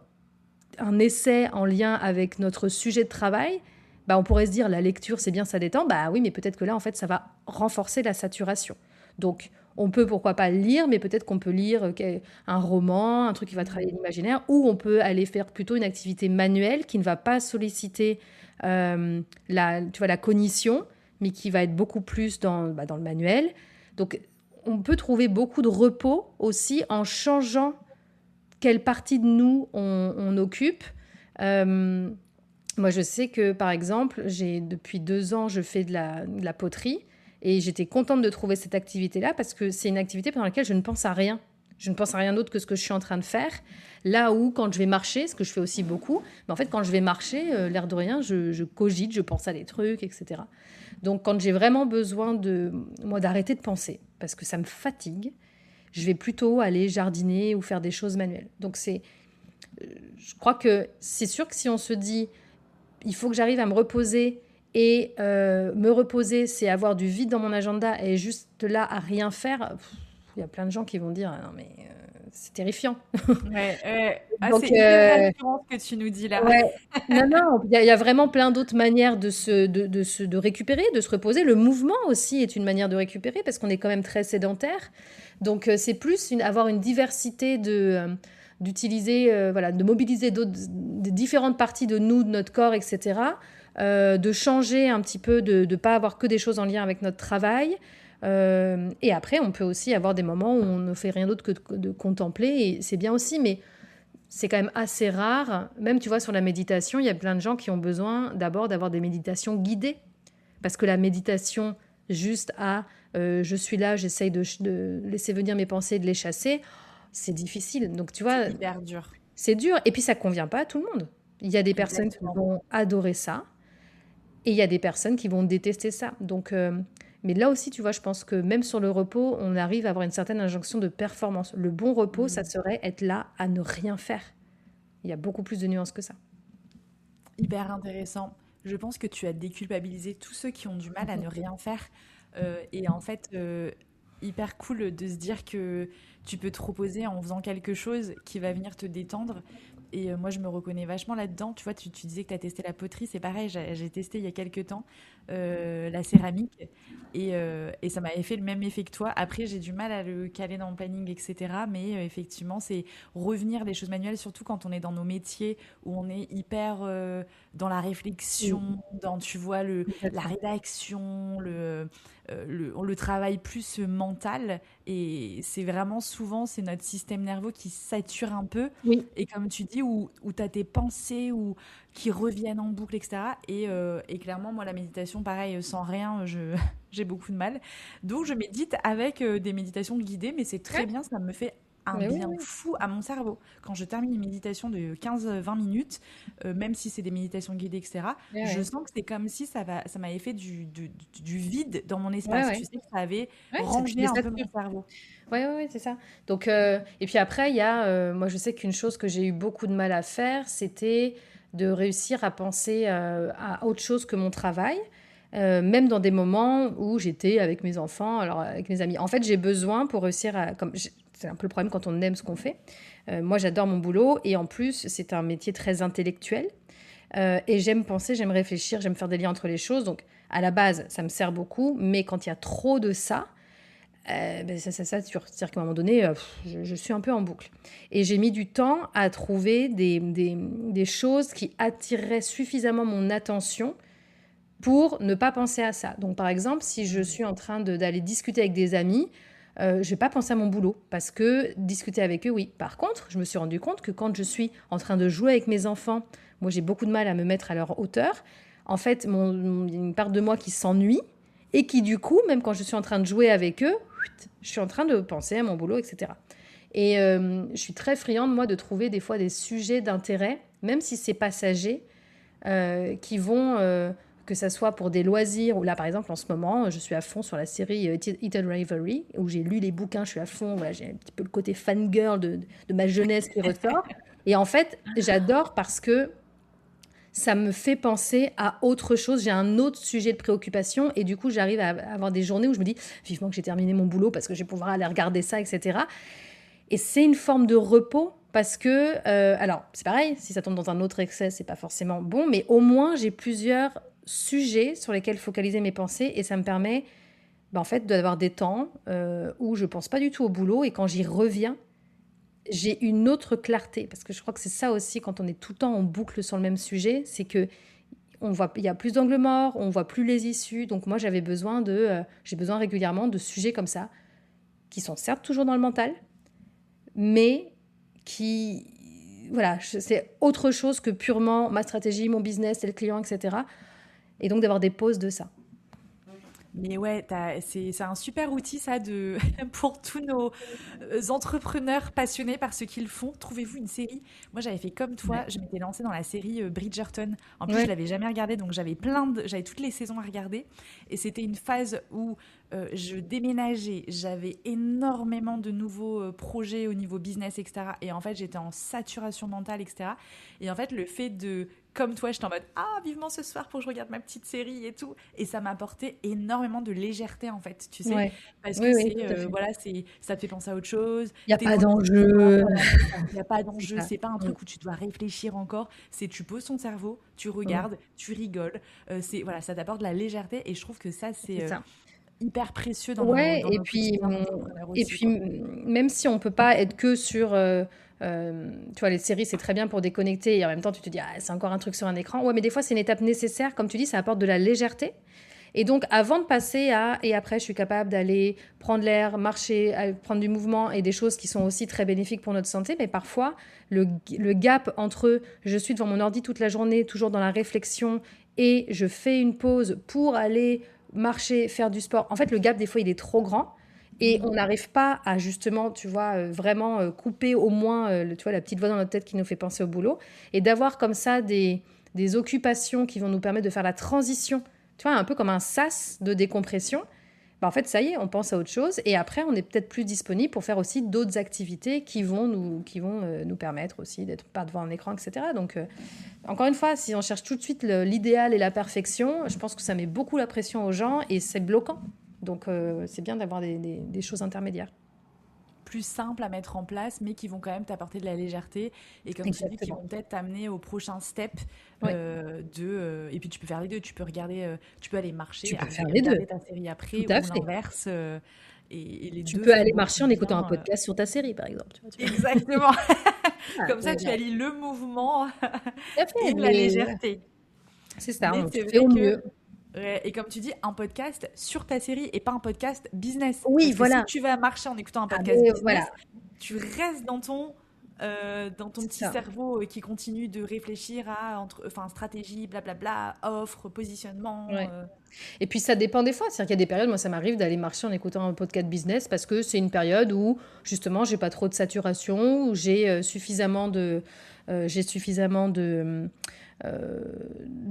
un essai en lien avec notre sujet de travail, bah, on pourrait se dire la lecture c'est bien, ça détend. Bah oui, mais peut-être que là en fait ça va renforcer la saturation. Donc on peut pourquoi pas lire, mais peut-être qu'on peut lire un roman, un truc qui va travailler l'imaginaire, ou on peut aller faire plutôt une activité manuelle qui ne va pas solliciter tu vois, la cognition, mais qui va être beaucoup plus dans le manuel. Donc on peut trouver beaucoup de repos aussi en changeant quelle partie de nous on occupe. Euh, Moi, je sais que, par exemple, depuis 2 ans, je fais de la poterie et j'étais contente de trouver cette activité-là parce que c'est une activité pendant laquelle je ne pense à rien. Je ne pense à rien d'autre que ce que je suis en train de faire. Là où, quand je vais marcher, ce que je fais aussi beaucoup, mais en fait, quand je vais marcher, l'air de rien, je cogite, je pense à des trucs, etc. Donc, quand j'ai vraiment besoin moi, d'arrêter de penser, parce que ça me fatigue, je vais plutôt aller jardiner ou faire des choses manuelles. Donc, je crois que c'est sûr que si on se dit il faut que j'arrive à me reposer et me reposer, c'est avoir du vide dans mon agenda et juste là à rien faire. Il y a plein de gens qui vont dire ah, non mais c'est terrifiant. Ouais, ouais. Ah, Donc c'est hyper rassurant ce que tu nous dis là. ouais. Non, non, il y a vraiment plein d'autres manières de récupérer, de se reposer. Le mouvement aussi est une manière de récupérer parce qu'on est quand même très sédentaire. Donc, c'est plus avoir une diversité d'utiliser, voilà, de mobiliser des différentes parties de nous, de notre corps, etc. De changer un petit peu, de ne pas avoir que des choses en lien avec notre travail. Et après, on peut aussi avoir des moments où on ne fait rien d'autre que de contempler. Et c'est bien aussi, mais c'est quand même assez rare. Même, tu vois, sur la méditation, il y a plein de gens qui ont besoin d'abord d'avoir des méditations guidées. Parce que la méditation juste à je suis là, j'essaye de laisser venir mes pensées, de les chasser, c'est difficile. Donc, tu vois, C'est hyper dur. c'est dur. Et puis, ça convient pas à tout le monde. Il y a des personnes qui Exactement. vont adorer ça et il y a des personnes qui vont détester ça. Donc, mais là aussi, tu vois, je pense que même sur le repos, on arrive à avoir une certaine injonction de performance. Le bon repos, ça Mm. serait être là à ne rien faire. Il y a beaucoup plus de nuances que ça. Hyper intéressant. Je pense que tu as déculpabilisé tous ceux qui ont du mal à ne rien faire. Et en fait, hyper cool de se dire que tu peux te reposer en faisant quelque chose qui va venir te détendre. Et moi, je me reconnais vachement là-dedans. Tu vois, tu disais que tu as testé la poterie, c'est pareil, j'ai testé il y a quelques temps la céramique et ça m'avait fait le même effet que toi. Après, j'ai du mal à le caler dans le planning, etc. Mais effectivement, c'est revenir des choses manuelles, surtout quand on est dans nos métiers où on est hyper dans la Mm, réflexion, dans, tu vois, la complètement. rédaction, le travail plus mental. Et c'est vraiment souvent, c'est notre système nerveux qui sature un peu. Oui, Et comme tu dis, où tu as tes pensées qui reviennent en boucle, etc. Et clairement, moi, la méditation, pareil, sans rien, j'ai beaucoup de mal. Donc, je médite avec des méditations guidées, mais c'est très ouais, bien, ça me fait un mais oui, bien oui. fou à mon cerveau. Quand je termine une méditation de 15-20 minutes, même si c'est des méditations guidées, etc., Ouais, je ouais. sens que c'est comme si ça m'avait fait du vide dans mon Ouais, espace. ouais. Tu sais, que ça avait Ouais, ça te rangé un peu désature. mon cerveau. Ouais, ouais, ouais, c'est ça. Donc, et puis après, il y a, moi, je sais qu'une chose que j'ai eu beaucoup de mal à faire, c'était de réussir à penser à autre chose que mon travail, même dans des moments où j'étais avec mes enfants, alors avec mes amis. En fait, j'ai besoin pour réussir à, c'est un peu le problème quand on aime ce qu'on fait. Moi, j'adore mon boulot et en plus, c'est un métier très intellectuel. Et j'aime penser, j'aime réfléchir, j'aime faire des liens entre les choses. Donc, à la base, ça me sert beaucoup, mais quand il y a trop de ça, ben ça sature. C'est-à-dire qu'à un moment donné, je suis un peu en boucle. Et j'ai mis du temps à trouver des choses qui attireraient suffisamment mon attention pour ne pas penser à ça. Donc, par exemple, si je suis en train d'aller discuter avec des amis, je ne vais pas penser à mon boulot parce que discuter avec eux, oui. Par contre, je me suis rendu compte que quand je suis en train de jouer avec mes enfants, moi j'ai beaucoup de mal à me mettre à leur hauteur. En fait, il y a une part de moi qui s'ennuie et qui, du coup, même quand je suis en train de jouer avec eux, je suis en train de penser à mon boulot, etc. Et je suis très friande, moi, de trouver des fois des sujets d'intérêt, même si c'est passager, qui vont, que ça soit pour des loisirs, ou là par exemple en ce moment, je suis à fond sur la série Eaten Rivalry, où j'ai lu les bouquins, je suis à fond, voilà, j'ai un petit peu le côté fangirl de ma jeunesse qui ressort. Et en fait, j'adore parce que ça me fait penser à autre chose, j'ai un autre sujet de préoccupation, et du coup j'arrive à avoir des journées où je me dis, vivement que j'ai terminé mon boulot, parce que je vais pouvoir aller regarder ça, etc. Et c'est une forme de repos parce que, alors, c'est pareil, si ça tombe dans un autre excès, c'est pas forcément bon, mais au moins, j'ai plusieurs sujets sur lesquels focaliser mes pensées et ça me permet, bah, en fait, d'avoir des temps où je pense pas du tout au boulot et quand j'y reviens, j'ai une autre clarté parce que je crois que c'est ça aussi quand on est tout le temps en boucle sur le même sujet, c'est que on voit, il y a plus d'angles morts, on voit plus les issues. Donc moi, j'ai besoin régulièrement de sujets comme ça qui sont certes toujours dans le mental, mais qui, voilà, c'est autre chose que purement ma stratégie, mon business et le client, etc. Et donc d'avoir des pauses de ça. Mais ouais, c'est un super outil ça pour tous nos entrepreneurs passionnés par ce qu'ils font. Trouvez-vous une série. Moi, j'avais fait comme toi, Ouais. je m'étais lancée dans la série Bridgerton. En plus, je Ouais. l'avais jamais regardée, donc j'avais toutes les saisons à regarder. Et c'était une phase où je déménageais, j'avais énormément de nouveaux projets au niveau business, etc. Et en fait, j'étais en saturation mentale, etc. Et en fait, le fait de comme toi, j'étais en mode ah vivement ce soir pour que je regarde ma petite série et tout, et ça m'a apporté énormément de légèreté en fait, tu sais, Ouais. parce Oui, que oui, c'est tout à fait. voilà, c'est ça te fait penser à autre chose, Il n'y a t'es pas dans l'histoire, d'enjeu. voilà, c'est ça. Il y a pas C'est d'enjeu, ça. c'est pas un Mm, truc où tu dois réfléchir encore, c'est tu poses ton cerveau, tu mm, regardes, tu rigoles, c'est voilà, ça t'apporte de la légèreté et je trouve que ça c'est c'est ça. hyper précieux Ouais, dans nos quotidiens d'entrepreneurs et aussi puis quoi. même si on peut pas être que sur, tu vois, les séries, c'est très bien pour déconnecter et en même temps, tu te dis: «Ah, c'est encore un truc sur un écran». Ouais, mais des fois, c'est une étape nécessaire. Comme tu dis, ça apporte de la légèreté et donc avant de passer à et après je suis capable d'aller prendre l'air, marcher, prendre du mouvement et des choses qui sont aussi très bénéfiques pour notre santé, mais parfois le gap entre je suis devant mon ordi toute la journée, toujours dans la réflexion et je fais une pause pour aller marcher, faire du sport. En fait, le gap, des fois, il est trop grand. Et on n'arrive pas à justement, tu vois, vraiment couper au moins, tu vois, la petite voix dans notre tête qui nous fait penser au boulot. Et d'avoir comme ça des occupations qui vont nous permettre de faire la transition, tu vois, un peu comme un sas de décompression. Bah, en fait, ça y est, on pense à autre chose. Et après, on est peut-être plus disponible pour faire aussi d'autres activités qui vont nous permettre aussi d'être pas devant un écran, etc. Donc, encore une fois, si on cherche tout de suite l'idéal et la perfection, je pense que ça met beaucoup la pression aux gens et c'est bloquant. Donc, c'est bien d'avoir des choses intermédiaires. Plus simples à mettre en place, mais qui vont quand même t'apporter de la légèreté. Et comme tu dis, qui Exactement. vont peut-être t'amener au prochain step Oui, et puis tu peux faire les deux. Tu peux regarder, tu peux aller tu marcher peux faire et les deux, regarder ta série tout après à ou fait. l'inverse. Et les Tu deux peux font aller beaucoup marcher de en écoutant un bien. podcast sur ta série, par exemple. Exactement. Ah, Comme ça, tu voilà. allies le mouvement Tout à fait, et la mais légèreté. c'est ça, Mais on c'est fait vrai au que, mieux. ouais, et comme tu dis, un podcast sur ta série et pas un podcast business. Oui, Parce que si voilà. tu vas marcher en écoutant un Ah, podcast mais business, voilà, tu restes dans ton c'est petit ça. cerveau qui continue de réfléchir à enfin, stratégie, blablabla, offre, positionnement. Ouais. Et puis ça dépend des fois. C'est-à-dire qu'il y a des périodes, moi ça m'arrive d'aller marcher en écoutant un podcast business parce que c'est une période où justement j'ai pas trop de saturation, où j'ai suffisamment de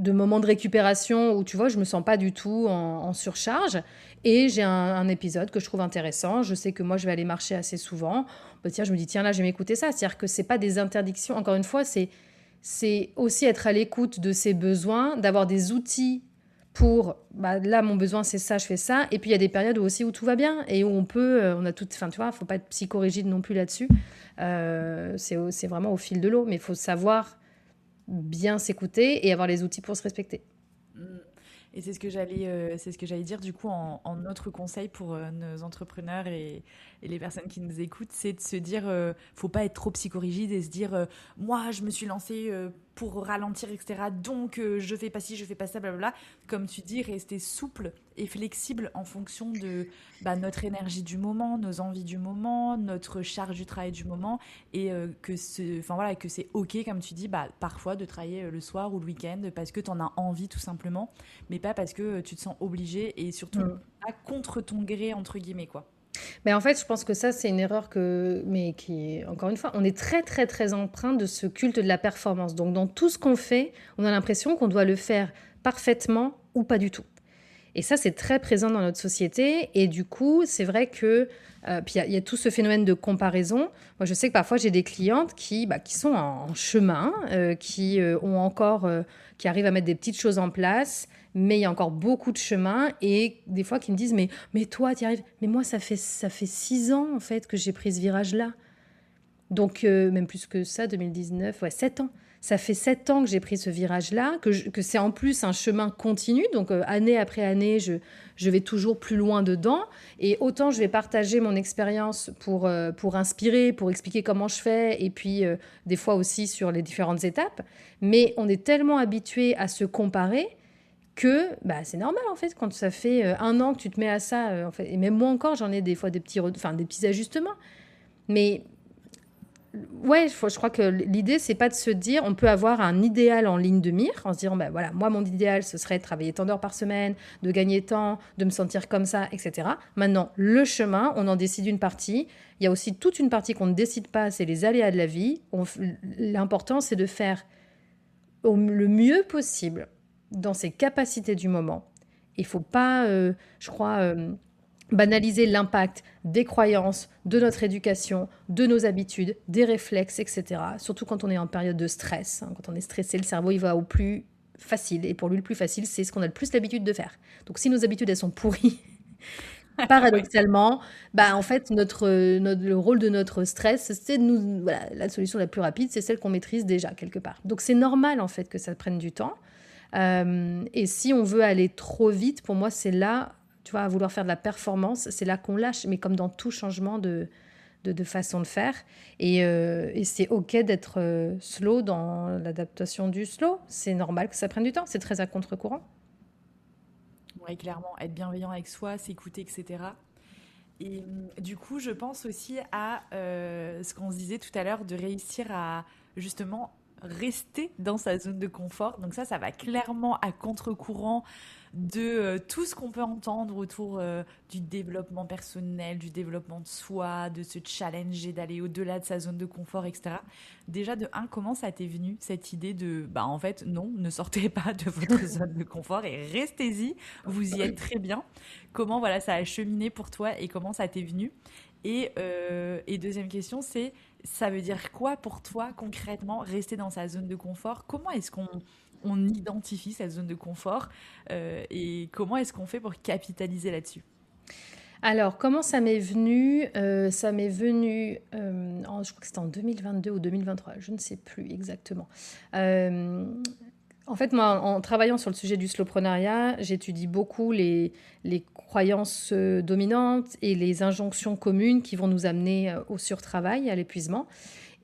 moments de récupération où tu vois je me sens pas du tout en surcharge et j'ai un épisode que je trouve intéressant. Je sais que moi je vais aller marcher assez souvent. Bah, tiens, je me dis tiens là je vais m'écouter ça. C'est-à-dire que c'est pas des interdictions. Encore une fois, c'est aussi être à l'écoute de ses besoins, d'avoir des outils pour, bah, là, mon besoin, c'est ça, je fais ça. Et puis, il y a des périodes où aussi où tout va bien et où on a tout, enfin, tu vois, faut pas être psychorigide non plus là-dessus. C'est vraiment au fil de l'eau, mais il faut savoir bien s'écouter et avoir les outils pour se respecter. Mm. Et c'est ce que j'allais dire du coup en autre conseil pour nos entrepreneurs et les personnes qui nous écoutent, c'est de se dire, faut pas être trop psychorigide et se dire, moi je me suis lancé pour ralentir, etc. Donc je fais pas ci, je fais pas ça, blablabla. Comme tu dis, rester souple et flexible en fonction de notre énergie du moment, nos envies du moment, notre charge du travail du moment et enfin voilà, que c'est ok comme tu dis, parfois de travailler le soir ou le week-end parce que tu en as envie tout simplement mais pas parce que tu te sens obligé et surtout Mm. pas contre ton gré, entre guillemets, quoi. Mais en fait, je pense que ça, c'est une erreur mais qui, encore une fois, on est très, très, très empreint de ce culte de la performance. Donc, dans tout ce qu'on fait, on a l'impression qu'on doit le faire parfaitement ou pas du tout. Et ça, c'est très présent dans notre société. Et du coup, c'est vrai que puis il y a tout ce phénomène de comparaison. Moi, je sais que parfois, j'ai des clientes qui sont en chemin, qui arrivent à mettre des petites choses en place, mais il y a encore beaucoup de chemin. Et des fois, qui me disent, mais toi, tu y arrives. Mais moi, ça fait 6 ans, en fait, que j'ai pris ce virage-là. Donc, même plus que ça, 2019, ouais, 7 ans. Ça fait 7 ans que j'ai pris ce virage-là, que c'est en plus un chemin continu. Donc, année après année, je vais toujours plus loin dedans. Et autant je vais partager mon expérience pour inspirer, pour expliquer comment je fais, et puis des fois aussi sur les différentes étapes. Mais on est tellement habitué à se comparer que bah, c'est normal en fait quand ça fait 1 an que tu te mets à ça. En fait, et même moi encore, j'en ai des fois des petits ajustements. Mais ouais, je crois que l'idée, c'est pas de se dire, on peut avoir un idéal en ligne de mire, en se disant, bah voilà, moi, mon idéal, ce serait de travailler tant d'heures par semaine, de gagner tant, de me sentir comme ça, etc. Maintenant, le chemin, on en décide une partie. Il y a aussi toute une partie qu'on ne décide pas, c'est les aléas de la vie. L'important, c'est de faire le mieux possible dans ses capacités du moment. Il faut pas, je crois, banaliser l'impact des croyances, de notre éducation, de nos habitudes, des réflexes, etc. Surtout quand on est en période de stress. Hein. Quand on est stressé, le cerveau, il va au plus facile. Et pour lui, le plus facile, c'est ce qu'on a le plus l'habitude de faire. Donc si nos habitudes, elles sont pourries, Ouais. paradoxalement, bah, en fait, le rôle de notre stress, c'est de nous... Voilà, la solution la plus rapide, c'est celle qu'on maîtrise déjà, quelque part. Donc c'est normal, en fait, que ça prenne du temps. Et si on veut aller trop vite, pour moi, c'est là, tu vois, à vouloir faire de la performance, c'est là qu'on lâche, mais comme dans tout changement de façon de faire. Et c'est OK d'être slow dans l'adaptation du slow. C'est normal que ça prenne du temps. C'est très à contre-courant. Ouais, clairement, être bienveillant avec soi, s'écouter, etc. Et du coup, je pense aussi à ce qu'on se disait tout à l'heure, de réussir à justement rester dans sa zone de confort. Donc ça va clairement à contre-courant de tout ce qu'on peut entendre autour du développement personnel, du développement de soi, de se challenger, d'aller au-delà de sa zone de confort, etc. Déjà, de un, comment ça t'est venu, cette idée de, bah en fait, non, ne sortez pas de votre zone de confort et restez-y, vous y êtes très bien. Comment, voilà, ça a cheminé pour toi et comment ça t'est venu? Et deuxième question, c'est, ça veut dire quoi pour toi concrètement, rester dans sa zone de confort? Comment est-ce qu'on identifie cette zone de confort et comment est-ce qu'on fait pour capitaliser là-dessus? Alors, comment ça m'est venu? Ça m'est venu, je crois que c'était en 2022 ou 2023, je ne sais plus exactement. Euh, En fait, moi, en travaillant sur le sujet du slowpreneuriat, j'étudie beaucoup les croyances dominantes et les injonctions communes qui vont nous amener au surtravail, à l'épuisement.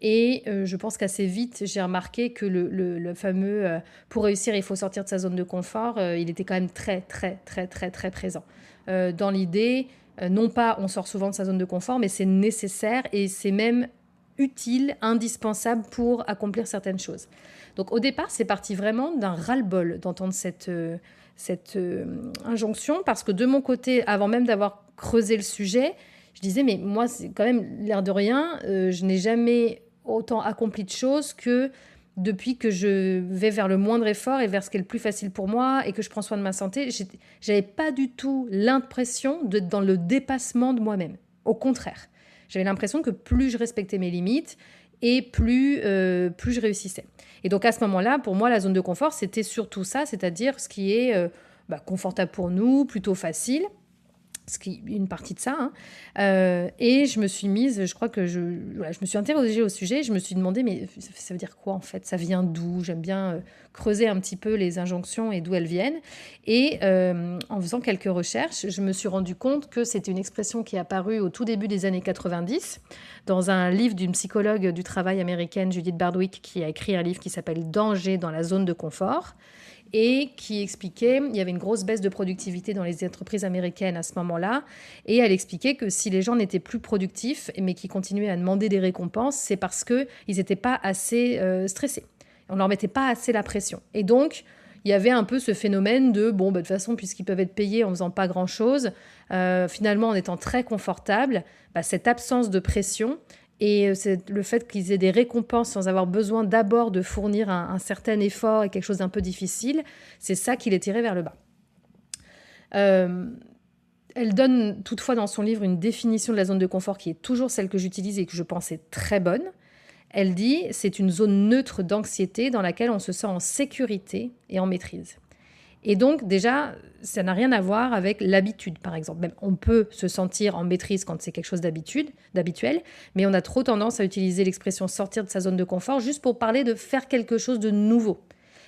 Et je pense qu'assez vite, j'ai remarqué que le fameux pour réussir, il faut sortir de sa zone de confort, il était quand même très, très, très, très, très présent. Dans l'idée, non pas on sort souvent de sa zone de confort, mais c'est nécessaire et c'est même utile, indispensable pour accomplir certaines choses. Donc au départ, c'est parti vraiment d'un ras-le-bol d'entendre cette injonction, parce que de mon côté, avant même d'avoir creusé le sujet, je disais, mais moi, c'est quand même l'air de rien, je n'ai jamais autant accompli de choses que depuis que je vais vers le moindre effort et vers ce qui est le plus facile pour moi et que je prends soin de ma santé. J'avais pas du tout l'impression d'être dans le dépassement de moi-même. Au contraire, j'avais l'impression que plus je respectais mes limites et plus je réussissais. Et donc à ce moment-là, pour moi, la zone de confort, c'était surtout ça, c'est-à-dire ce qui est confortable pour nous, plutôt facile, ce qui est une partie de ça. Hein. Et je me suis mise, je crois que je me suis interrogée au sujet, je me suis demandé, mais ça veut dire quoi en fait? Ça vient d'où? J'aime bien creuser un petit peu les injonctions et d'où elles viennent. Et en faisant quelques recherches, je me suis rendu compte que c'était une expression qui est apparue au tout début des années 90 dans un livre d'une psychologue du travail américaine, Judith Bardwick, qui a écrit un livre qui s'appelle Danger dans la zone de confort, et qui expliquait, il y avait une grosse baisse de productivité dans les entreprises américaines à ce moment-là, et elle expliquait que si les gens n'étaient plus productifs, mais qui continuaient à demander des récompenses, c'est parce qu'ils n'étaient pas assez stressés. On ne leur mettait pas assez la pression. Et donc, il y avait un peu ce phénomène de, de toute façon, puisqu'ils peuvent être payés en faisant pas grand-chose, finalement, en étant très confortables, cette absence de pression et c'est le fait qu'ils aient des récompenses sans avoir besoin d'abord de fournir un certain effort et quelque chose d'un peu difficile, c'est ça qui les tirait vers le bas. Elle donne toutefois dans son livre une définition de la zone de confort qui est toujours celle que j'utilise et que je pense est très bonne. Elle dit « c'est une zone neutre d'anxiété dans laquelle on se sent en sécurité et en maîtrise ». Et donc, déjà, ça n'a rien à voir avec l'habitude, par exemple. Même on peut se sentir en maîtrise quand c'est quelque chose d'habituel, mais on a trop tendance à utiliser l'expression sortir de sa zone de confort juste pour parler de faire quelque chose de nouveau.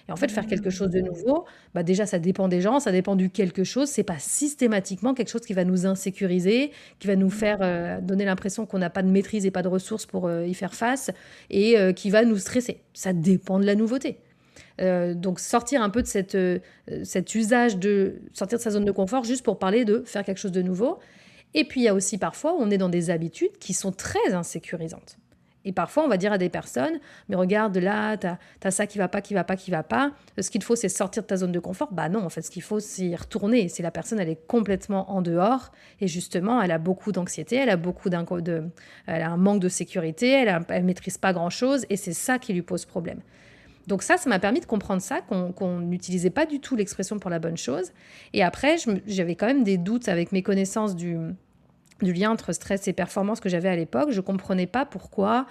Et en fait, faire quelque chose de nouveau, déjà, ça dépend des gens, ça dépend du quelque chose. C'est pas systématiquement quelque chose qui va nous insécuriser, qui va nous faire donner l'impression qu'on n'a pas de maîtrise et pas de ressources pour y faire face, et qui va nous stresser. Ça dépend de la nouveauté. Donc sortir un peu de cet usage de sortir de sa zone de confort juste pour parler de faire quelque chose de nouveau. Et puis il y a aussi parfois on est dans des habitudes qui sont très insécurisantes. Et parfois on va dire à des personnes, mais regarde là, t'as ça qui va pas. Ce qu'il faut c'est sortir de ta zone de confort. Non, en fait ce qu'il faut c'est y retourner. Si la personne elle est complètement en dehors et justement elle a beaucoup d'anxiété, elle a un manque de sécurité, elle maîtrise pas grand chose et c'est ça qui lui pose problème. Donc ça m'a permis de comprendre ça, qu'on n'utilisait pas du tout l'expression pour la bonne chose. Et après, j'avais quand même des doutes avec mes connaissances du lien entre stress et performance que j'avais à l'époque. Je ne comprenais pas pourquoi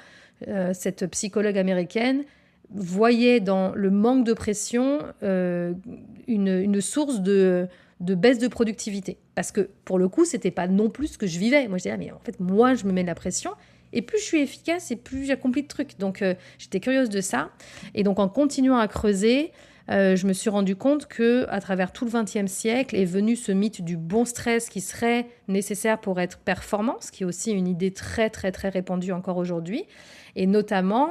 cette psychologue américaine voyait dans le manque de pression une source de baisse de productivité. Parce que pour le coup, ce n'était pas non plus ce que je vivais. Moi, je disais, mais en fait, moi, je me mets de la pression. Et plus je suis efficace et plus j'accomplis de trucs. Donc, j'étais curieuse de ça. Et donc, en continuant à creuser, je me suis rendu compte qu'à travers tout le XXe siècle est venu ce mythe du bon stress qui serait nécessaire pour être performant, ce qui est aussi une idée très, très, très répandue encore aujourd'hui. Et notamment,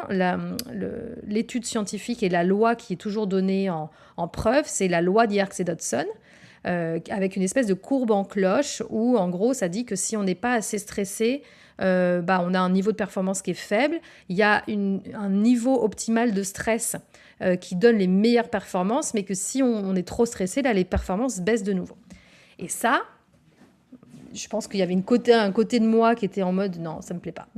l'étude scientifique et la loi qui est toujours donnée en preuve, c'est la loi d'Yerks et Dodson, avec une espèce de courbe en cloche où, en gros, ça dit que si on n'est pas assez stressé, on a un niveau de performance qui est faible. Il y a un niveau optimal de stress qui donne les meilleures performances, mais que si on est trop stressé, là, les performances baissent de nouveau. Et ça, je pense qu'il y avait un côté de moi qui était en mode non, ça me plaît pas.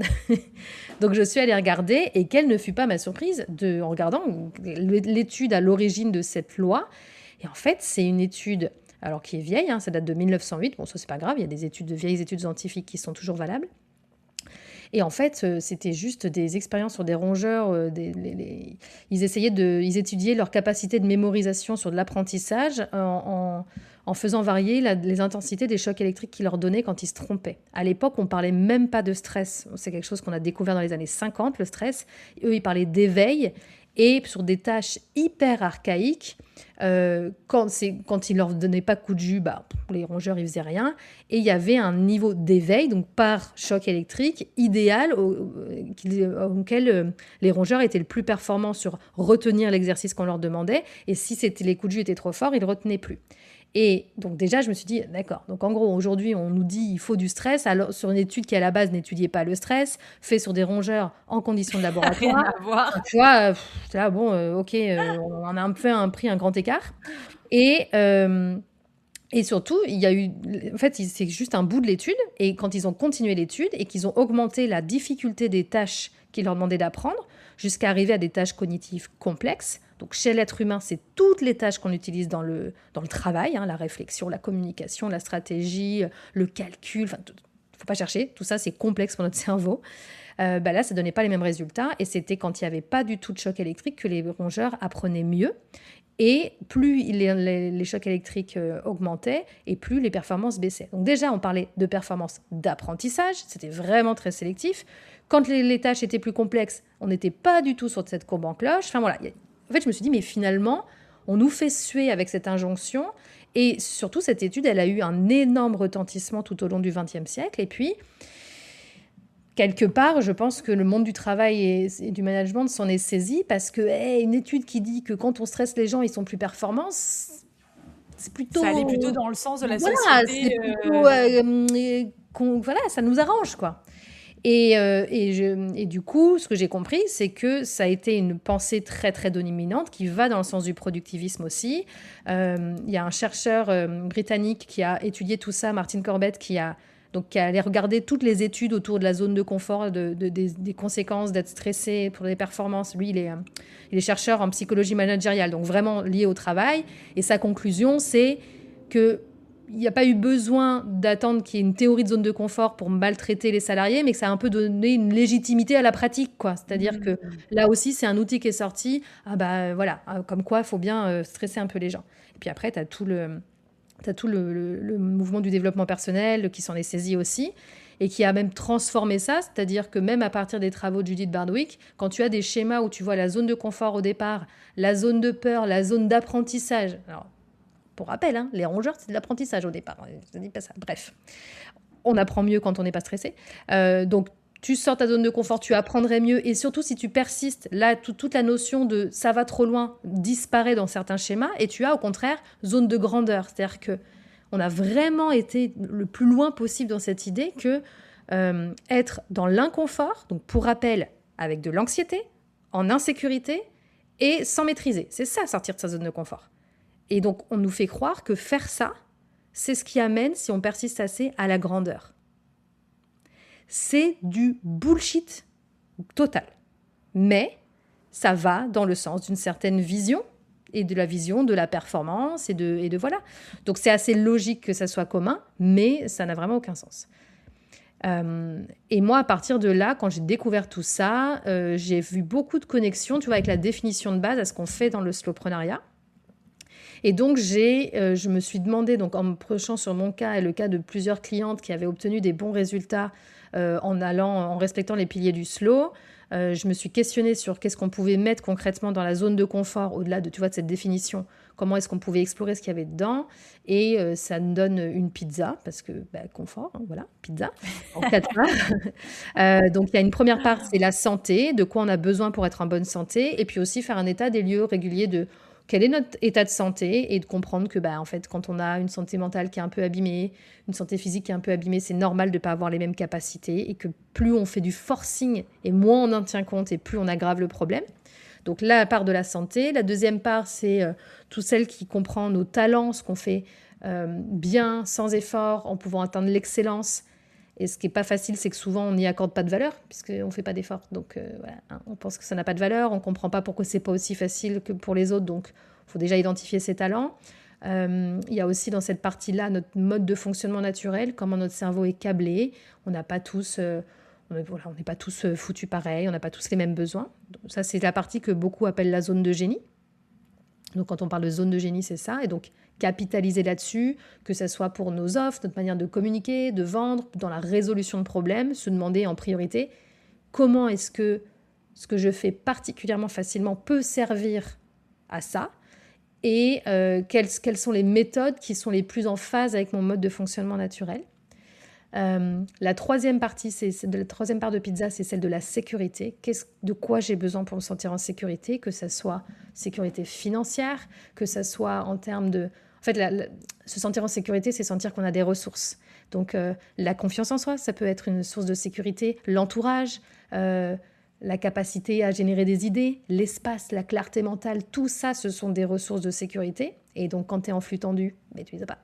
Donc je suis allée regarder et quelle ne fut pas ma surprise en regardant l'étude à l'origine de cette loi. Et en fait, c'est une étude alors qui est vieille, ça date de 1908. Bon, ça c'est pas grave, il y a de vieilles études scientifiques qui sont toujours valables. Et en fait, c'était juste des expériences sur des rongeurs. Ils étudiaient leur capacité de mémorisation sur de l'apprentissage en faisant varier les intensités des chocs électriques qu'ils leur donnaient quand ils se trompaient. À l'époque, on ne parlait même pas de stress. C'est quelque chose qu'on a découvert dans les années 50, le stress. Eux, ils parlaient d'éveil. Et sur des tâches hyper archaïques, quand ils ne leur donnaient pas coup de jus, les rongeurs, ils ne faisaient rien. Et il y avait un niveau d'éveil, donc par choc électrique, idéal auquel les rongeurs étaient le plus performants sur retenir l'exercice qu'on leur demandait. Et si les coups de jus étaient trop forts, ils ne le retenaient plus. Et donc déjà, je me suis dit, d'accord, donc en gros, aujourd'hui, on nous dit il faut du stress, alors sur une étude qui, à la base, n'étudiait pas le stress, fait sur des rongeurs en conditions de laboratoire. Rien à voir. Tu vois, là, bon, ok, on en a pris un grand écart. Et surtout, il y a eu... En fait, c'est juste un bout de l'étude, et quand ils ont continué l'étude et qu'ils ont augmenté la difficulté des tâches qu'ils leur demandaient d'apprendre, jusqu'à arriver à des tâches cognitives complexes. Donc, chez l'être humain, c'est toutes les tâches qu'on utilise dans le travail, la réflexion, la communication, la stratégie, le calcul. Enfin, il ne faut pas chercher. Tout ça, c'est complexe pour notre cerveau. Là, ça ne donnait pas les mêmes résultats. Et c'était quand il n'y avait pas du tout de choc électrique que les rongeurs apprenaient mieux. Et plus les chocs électriques augmentaient, et plus les performances baissaient. Donc déjà, on parlait de performances d'apprentissage. C'était vraiment très sélectif. Quand les tâches étaient plus complexes, on n'était pas du tout sur cette courbe en cloche. Enfin voilà. En fait, je me suis dit, mais finalement, on nous fait suer avec cette injonction. Et surtout, cette étude, elle a eu un énorme retentissement tout au long du XXe siècle. Et puis, quelque part, je pense que le monde du travail et du management s'en est saisi parce que une étude qui dit que quand on stresse les gens, ils sont plus performants, c'est plutôt... Ça allait plutôt dans le sens de la société. C'est plutôt... ça nous arrange, quoi. Et du coup, ce que j'ai compris, c'est que ça a été une pensée très, très dominante qui va dans le sens du productivisme aussi. Il y a un chercheur britannique qui a étudié tout ça, Martin Corbett, qui allait regarder toutes les études autour de la zone de confort, des conséquences d'être stressé pour les performances. Lui, il est chercheur en psychologie managériale, donc vraiment lié au travail. Et sa conclusion, c'est que il n'y a pas eu besoin d'attendre qu'il y ait une théorie de zone de confort pour maltraiter les salariés, mais que ça a un peu donné une légitimité à la pratique, quoi. C'est-à-dire que là aussi, c'est un outil qui est sorti. Comme quoi, il faut bien stresser un peu les gens. Et puis après, tu as tout le mouvement du développement personnel qui s'en est saisi aussi et qui a même transformé ça. C'est-à-dire que même à partir des travaux de Judith Bardwick, quand tu as des schémas où tu vois la zone de confort au départ, la zone de peur, la zone d'apprentissage... Alors, pour rappel, les rongeurs, c'est de l'apprentissage au départ. Je ne dis pas ça. Bref, on apprend mieux quand on n'est pas stressé. Donc, tu sors ta zone de confort, tu apprendrais mieux. Et surtout, si tu persistes, là, toute la notion de « ça va trop loin » disparaît dans certains schémas. Et tu as, au contraire, zone de grandeur. C'est-à-dire qu'on a vraiment été le plus loin possible dans cette idée que être dans l'inconfort, donc pour rappel, avec de l'anxiété, en insécurité et sans maîtriser. C'est ça, sortir de sa zone de confort. Et donc, on nous fait croire que faire ça, c'est ce qui amène, si on persiste assez, à la grandeur. C'est du bullshit total. Mais ça va dans le sens d'une certaine vision et de la vision de la performance et de voilà. Donc, c'est assez logique que ça soit commun, mais ça n'a vraiment aucun sens. Et moi, à partir de là, quand j'ai découvert tout ça, j'ai vu beaucoup de connexions, tu vois, avec la définition de base à ce qu'on fait dans le slowpreneuriat. Et donc, je me suis demandé, donc, en me penchant sur mon cas et le cas de plusieurs clientes qui avaient obtenu des bons résultats en respectant les piliers du slow, je me suis questionnée sur qu'est-ce qu'on pouvait mettre concrètement dans la zone de confort, au-delà de cette définition, comment est-ce qu'on pouvait explorer ce qu'il y avait dedans. Et ça me donne une pizza, parce que confort, voilà, pizza, en 4 parts. Donc, il y a une première part, c'est la santé, de quoi on a besoin pour être en bonne santé, et puis aussi faire un état des lieux régulier de quel est notre état de santé et de comprendre que en fait, quand on a une santé mentale qui est un peu abîmée, une santé physique qui est un peu abîmée, c'est normal de ne pas avoir les mêmes capacités et que plus on fait du forcing et moins on en tient compte et plus on aggrave le problème. Donc la part de la santé. La deuxième part, c'est tout celle qui comprend nos talents, ce qu'on fait bien, sans effort, en pouvant atteindre l'excellence. Et ce qui n'est pas facile, c'est que souvent, on n'y accorde pas de valeur, puisqu'on ne fait pas d'effort. Donc, voilà, hein, on pense que ça n'a pas de valeur, on ne comprend pas pourquoi ce n'est pas aussi facile que pour les autres. Donc, il faut déjà identifier ses talents. Il y a aussi dans cette partie-là notre mode de fonctionnement naturel, comment notre cerveau est câblé. On n'a pas tous, on n'est pas tous foutus pareil, on n'a pas tous les mêmes besoins. Donc, ça, c'est la partie que beaucoup appellent la zone de génie. Donc, quand on parle de zone de génie, c'est ça. Et donc, capitaliser là-dessus, que ce soit pour nos offres, notre manière de communiquer, de vendre, dans la résolution de problèmes, se demander en priorité comment est-ce que ce que je fais particulièrement facilement peut servir à ça et quelles sont les méthodes qui sont les plus en phase avec mon mode de fonctionnement naturel. La troisième partie, la troisième part de pizza, c'est celle de la sécurité. De quoi j'ai besoin pour me sentir en sécurité, que ce soit sécurité financière, que ce soit en termes de... En fait, se sentir en sécurité, c'est sentir qu'on a des ressources. Donc, la confiance en soi, ça peut être une source de sécurité. L'entourage, la capacité à générer des idées, l'espace, la clarté mentale, tout ça, ce sont des ressources de sécurité. Et donc, quand tu es en flux tendu, mais tu les as pas.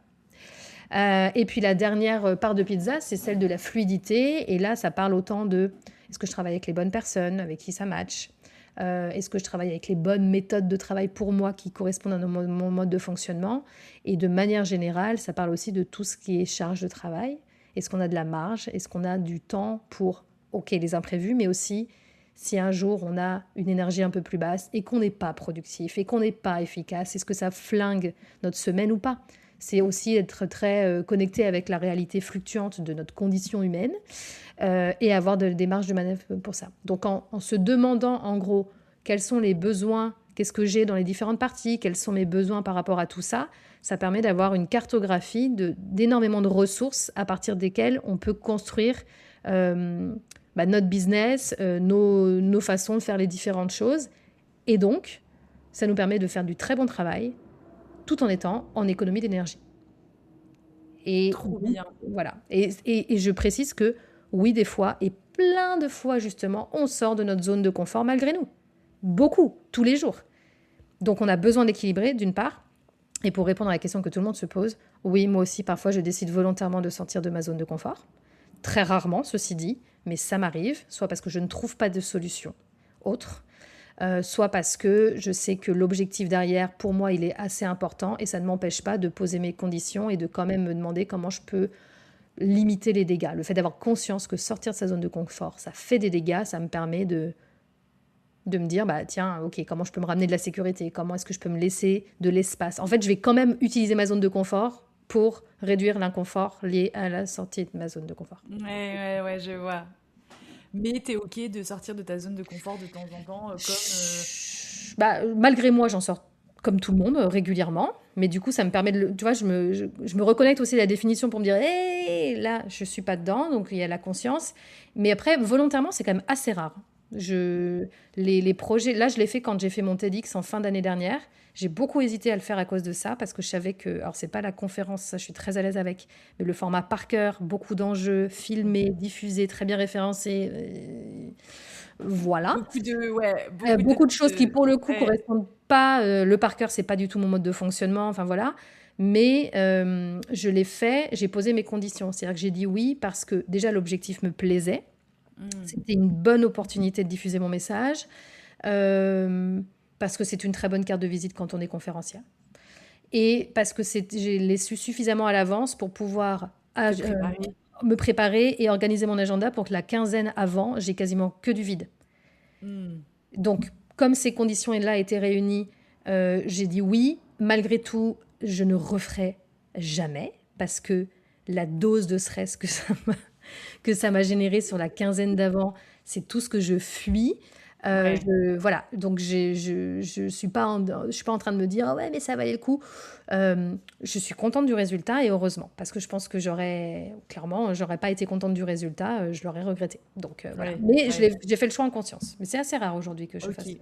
Et puis la dernière part de pizza, c'est celle de la fluidité. Et là, ça parle autant de est-ce que je travaille avec les bonnes personnes, avec qui ça match, est-ce que je travaille avec les bonnes méthodes de travail pour moi qui correspondent à mon mode de fonctionnement. Et de manière générale, ça parle aussi de tout ce qui est charge de travail. Est-ce qu'on a de la marge? Est-ce qu'on a du temps pour, les imprévus, mais aussi si un jour on a une énergie un peu plus basse et qu'on n'est pas productif et qu'on n'est pas efficace, est-ce que ça flingue notre semaine ou pas? C'est aussi être très connecté avec la réalité fluctuante de notre condition humaine et avoir des marges de manœuvre pour ça. Donc en se demandant en gros quels sont les besoins, qu'est-ce que j'ai dans les différentes parties, quels sont mes besoins par rapport à tout ça, ça permet d'avoir une cartographie d'énormément de ressources à partir desquelles on peut construire notre business, nos façons de faire les différentes choses. Et donc, ça nous permet de faire du très bon travail tout en étant en économie d'énergie. Et Trop bien. voilà. Et je précise que oui, des fois, et plein de fois justement, on sort de notre zone de confort malgré nous. Beaucoup, tous les jours. Donc on a besoin d'équilibrer d'une part. Et pour répondre à la question que tout le monde se pose, oui, moi aussi, parfois, je décide volontairement de sortir de ma zone de confort. Très rarement, ceci dit, mais ça m'arrive, soit parce que je ne trouve pas de solution autre, soit parce que je sais que l'objectif derrière, pour moi, il est assez important et ça ne m'empêche pas de poser mes conditions et de quand même me demander comment je peux limiter les dégâts. Le fait d'avoir conscience que sortir de sa zone de confort, ça fait des dégâts, ça me permet de me dire, tiens, ok, comment je peux me ramener de la sécurité? Comment est-ce que je peux me laisser de l'espace? En fait, je vais quand même utiliser ma zone de confort pour réduire l'inconfort lié à la sortie de ma zone de confort. Ouais, je vois. Mais t'es ok de sortir de ta zone de confort de temps en temps, Malgré moi, j'en sors comme tout le monde, régulièrement. Mais du coup, ça me permet de... Tu vois, je me reconnecte aussi à la définition pour me dire, hé, là, je suis pas dedans. Donc, il y a la conscience. Mais après, volontairement, c'est quand même assez rare. Les projets... Là, je l'ai fait quand j'ai fait mon TEDx en fin d'année dernière. J'ai beaucoup hésité à le faire à cause de ça, parce que je savais que... Alors, c'est pas la conférence, ça, je suis très à l'aise avec. Mais le format par cœur, beaucoup d'enjeux, filmé, diffusé, très bien référencé... Voilà. Beaucoup de choses qui, pour le coup, correspondent pas. Le par cœur, c'est pas du tout mon mode de fonctionnement. Enfin, voilà. Mais je l'ai fait, j'ai posé mes conditions. C'est-à-dire que j'ai dit oui parce que déjà, l'objectif me plaisait. C'était une bonne opportunité de diffuser mon message. Parce que c'est une très bonne carte de visite quand on est conférencière. Et parce que je l'ai su suffisamment à l'avance pour pouvoir me préparer et organiser mon agenda pour que la quinzaine avant, j'ai quasiment que du vide. Donc, comme ces conditions-là étaient réunies, j'ai dit oui. Malgré tout, je ne referai jamais parce que la dose de stress que ça m'a généré sur la quinzaine d'avant, c'est tout ce que je fuis. Voilà, donc je suis pas en train de me dire ouais mais ça valait le coup. Je suis contente du résultat et heureusement parce que je pense que j'aurais pas été contente du résultat, je l'aurais regretté. Donc voilà. Mais j'ai fait le choix en conscience. Mais c'est assez rare aujourd'hui que je fasse ça.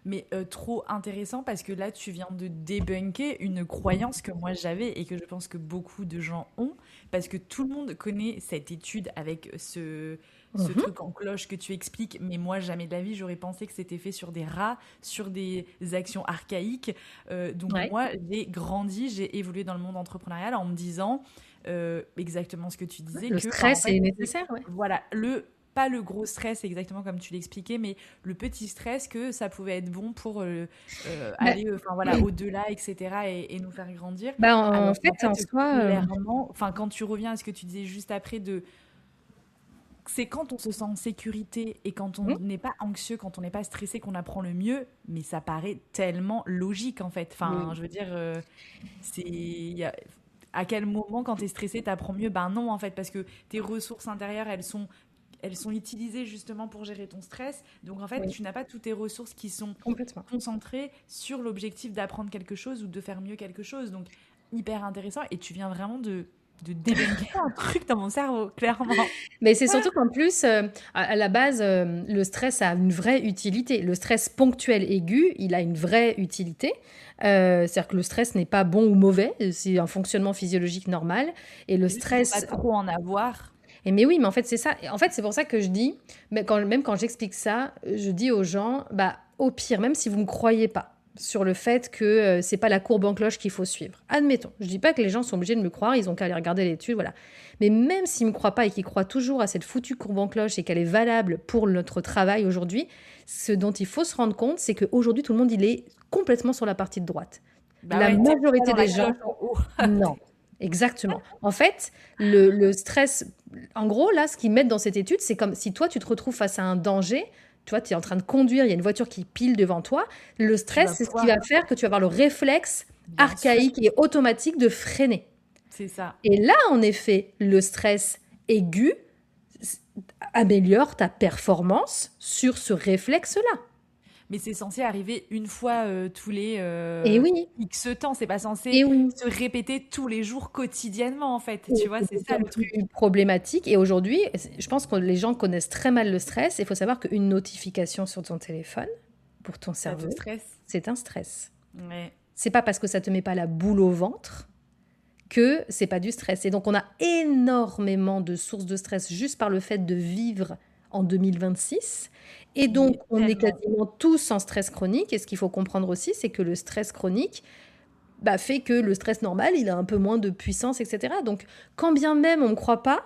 Mais trop intéressant parce que là, tu viens de débunker une croyance que moi j'avais et que je pense que beaucoup de gens ont, parce que tout le monde connaît cette étude avec ce Mhm. truc en cloche que tu expliques, mais moi jamais de la vie, j'aurais pensé que c'était fait sur des rats, sur des actions archaïques. Donc Ouais. moi, j'ai grandi, j'ai évolué dans le monde entrepreneurial en me disant exactement ce que tu disais, Le que bah, en stress fait, est nécessaire, ouais. voilà, pas le gros stress exactement comme tu l'expliquais, mais le petit stress que ça pouvait être bon pour Bah, aller enfin voilà, au-delà, etc. Et nous faire grandir. bah, en Alors qu'en fait, en fait, soi, clairement, enfin quand tu reviens à ce que tu disais juste après de c'est quand on se sent en sécurité et quand on hmm, n'est pas anxieux, quand on n'est pas stressé qu'on apprend le mieux, mais ça paraît tellement logique en fait. Enfin, oui. je veux dire, à quel moment quand tu es stressé, tu apprends mieux? Ben non en fait, parce que tes ressources intérieures, elles sont utilisées justement pour gérer ton stress. Donc en fait, Oui, tu n'as pas toutes tes ressources qui sont complètement. concentrées sur l'objectif d'apprendre quelque chose ou de faire mieux quelque chose. Donc hyper intéressant. Et tu viens vraiment de débunker un truc dans mon cerveau, clairement. Mais c'est surtout qu'en plus, à la base, le stress a une vraie utilité. Le stress ponctuel aigu, il a une vraie utilité. C'est-à-dire que le stress n'est pas bon ou mauvais, c'est un fonctionnement physiologique normal. Et le C'est juste qu'il faut pas stress, trop en avoir. et mais oui, mais en fait, c'est ça. Et en fait, c'est pour ça que je dis, même quand j'explique ça, je dis aux gens, bah, au pire, même si vous ne me croyez pas sur le fait que c'est pas la courbe en cloche qu'il faut suivre. Admettons, je dis pas que les gens sont obligés de me croire, ils ont qu'à aller regarder l'étude, voilà. Mais même s'ils me croient pas et qu'ils croient toujours à cette foutue courbe en cloche et qu'elle est valable pour notre travail aujourd'hui, ce dont il faut se rendre compte, c'est qu'aujourd'hui, tout le monde, il est complètement sur la partie de droite. Bah La ouais, t'es pas majorité dans la des gens, cloche en haut. non. Exactement. En fait, le stress, en gros, là, ce qu'ils mettent dans cette étude, c'est comme si toi, tu te retrouves face à un danger. Tu vois, tu es en train de conduire, il y a une voiture qui pile devant toi. Le Tu stress, vas c'est ce qui va pouvoir, faire que tu vas avoir le réflexe bien sûr, archaïque et automatique de freiner. c'est ça. Et là, en effet, le stress aigu améliore ta performance sur ce réflexe-là. Mais c'est censé arriver une fois tous les Et oui, X temps. C'est pas et censé oui. se répéter tous les jours quotidiennement, en fait. Et Tu vois, c'est c'est ça d'autant le truc. plus problématique. Et aujourd'hui, je pense que les gens connaissent très mal le stress. Il faut savoir qu'une notification sur ton téléphone, pour ton Ça te cerveau, stresse. c'est un stress. Ouais. C'est pas parce que ça te met pas la boule au ventre que c'est pas du stress. Et donc, on a énormément de sources de stress juste par le fait de vivre en 2026. Et donc, Mais on est tellement. quasiment tous en stress chronique. Et ce qu'il faut comprendre aussi, c'est que le stress chronique, bah, fait que le stress normal, il a un peu moins de puissance, etc. Donc, quand bien même on ne croit pas,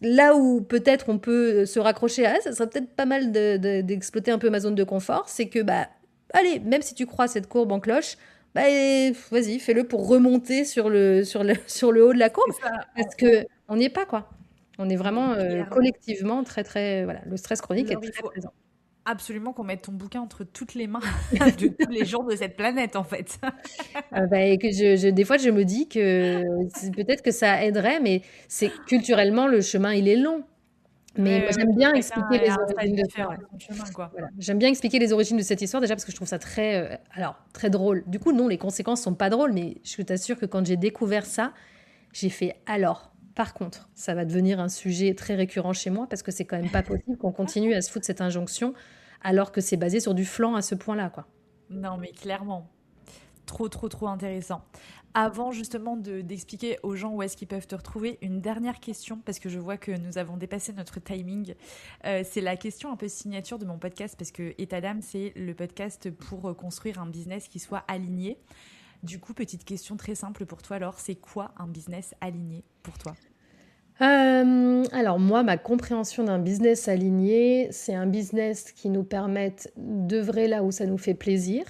là où peut-être on peut se raccrocher à, ça serait peut-être pas mal d'exploiter un peu ma zone de confort, c'est que, bah, allez, même si tu crois à cette courbe en cloche, bah, vas-y, fais-le pour remonter sur le haut de la C'est courbe, ça. parce que on n'y est pas, quoi. On est Mais vraiment clairement. collectivement très, très, voilà, le stress chronique est Alors, il très faut présent. absolument qu'on mette ton bouquin entre toutes les mains de tous les gens de cette planète, en fait. Bah, et que des fois, je me dis que peut-être que ça aiderait, mais c'est culturellement, le chemin, il est long. Mais moi, Ouais, ouais, j'aime puis bien chacun expliquer est les à un stade origines de ça, différent ouais. de son chemin, quoi. Voilà. J'aime bien expliquer les origines de cette histoire déjà parce que je trouve ça très, alors, très drôle. Du coup, non, les conséquences sont pas drôles, mais je t'assure que quand j'ai découvert ça, j'ai fait alors. Par contre, ça va devenir un sujet très récurrent chez moi parce que c'est quand même pas possible qu'on continue à se foutre cette injonction alors que c'est basé sur du flan à ce point-là, quoi. Non, mais clairement. Trop, trop, trop intéressant. Avant justement d'expliquer aux gens où est-ce qu'ils peuvent te retrouver, une dernière question, parce que je vois que nous avons dépassé notre timing. C'est la question un peu signature de mon podcast, parce que État d'âme, c'est le podcast pour construire un business qui soit aligné. Du coup, petite question très simple pour toi, alors, c'est quoi un business aligné pour toi? Alors moi, ma compréhension d'un business aligné, c'est un business qui nous permette d'œuvrer là où ça nous fait plaisir,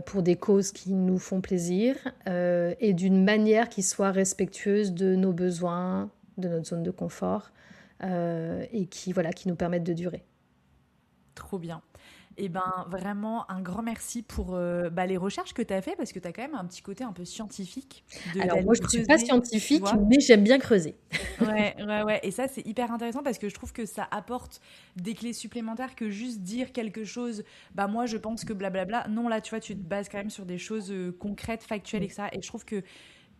pour des causes qui nous font plaisir, et d'une manière qui soit respectueuse de nos besoins, de notre zone de confort, et qui, voilà, qui nous permette de durer. Trop bien. Et ben vraiment un grand merci pour les recherches que tu as fait parce que tu as quand même un petit côté un peu scientifique Alors d'aller moi, je ne suis pas creuser, tu scientifique, vois. mais j'aime bien creuser. Ouais, ouais, ouais. Et ça, c'est hyper intéressant parce que je trouve que ça apporte des clés supplémentaires que juste dire quelque chose. Bah, moi, je pense que blablabla. Non, là, tu vois, tu te bases quand même sur des choses concrètes, factuelles, etc. Et je trouve que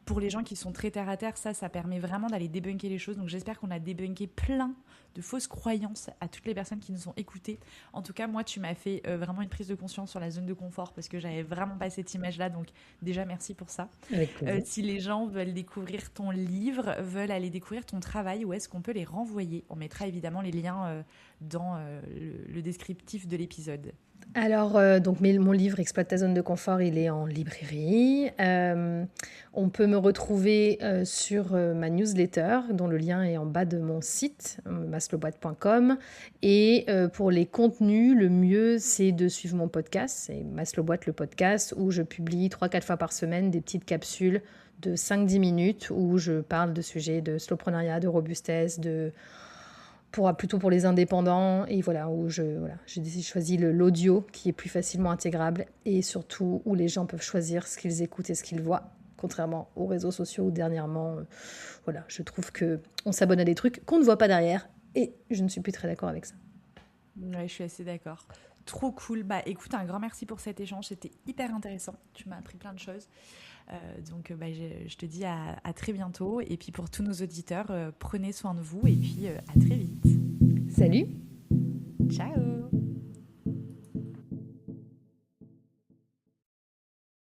pour les gens qui sont très terre à terre, ça permet vraiment d'aller débunker les choses. Donc j'espère qu'on a débunké plein de fausses croyances à toutes les personnes qui nous ont écoutées. En tout cas, moi, tu m'as fait vraiment une prise de conscience sur la zone de confort parce que j'avais vraiment pas cette image-là. Donc déjà, merci pour ça. Avec plaisir. Si les gens veulent découvrir ton livre, veulent aller découvrir ton travail, où est-ce qu'on peut les renvoyer? On mettra évidemment les liens dans le descriptif de l'épisode. Alors, mon livre Exploite ta zone de confort, il est en librairie. On peut me retrouver sur ma newsletter, dont le lien est en bas de mon site, maslowboîte.com. Et pour les contenus, le mieux, c'est de suivre mon podcast. C'est Maslowboîte, le podcast, où je publie 3-4 fois par semaine des petites capsules de 5-10 minutes où je parle de sujets de slowpreneuriat, de robustesse, plutôt pour les indépendants, et voilà, où j'ai choisi l'audio qui est plus facilement intégrable et surtout où les gens peuvent choisir ce qu'ils écoutent et ce qu'ils voient, contrairement aux réseaux sociaux où dernièrement, voilà, je trouve qu'on s'abonne à des trucs qu'on ne voit pas derrière et je ne suis plus très d'accord avec ça. Ouais, je suis assez d'accord. Trop cool. Bah écoute, un grand merci pour cet échange, c'était hyper intéressant. Tu m'as appris plein de choses. Donc je te dis à très bientôt. Et puis pour tous nos auditeurs, prenez soin de vous et puis à très vite. Salut! Ciao!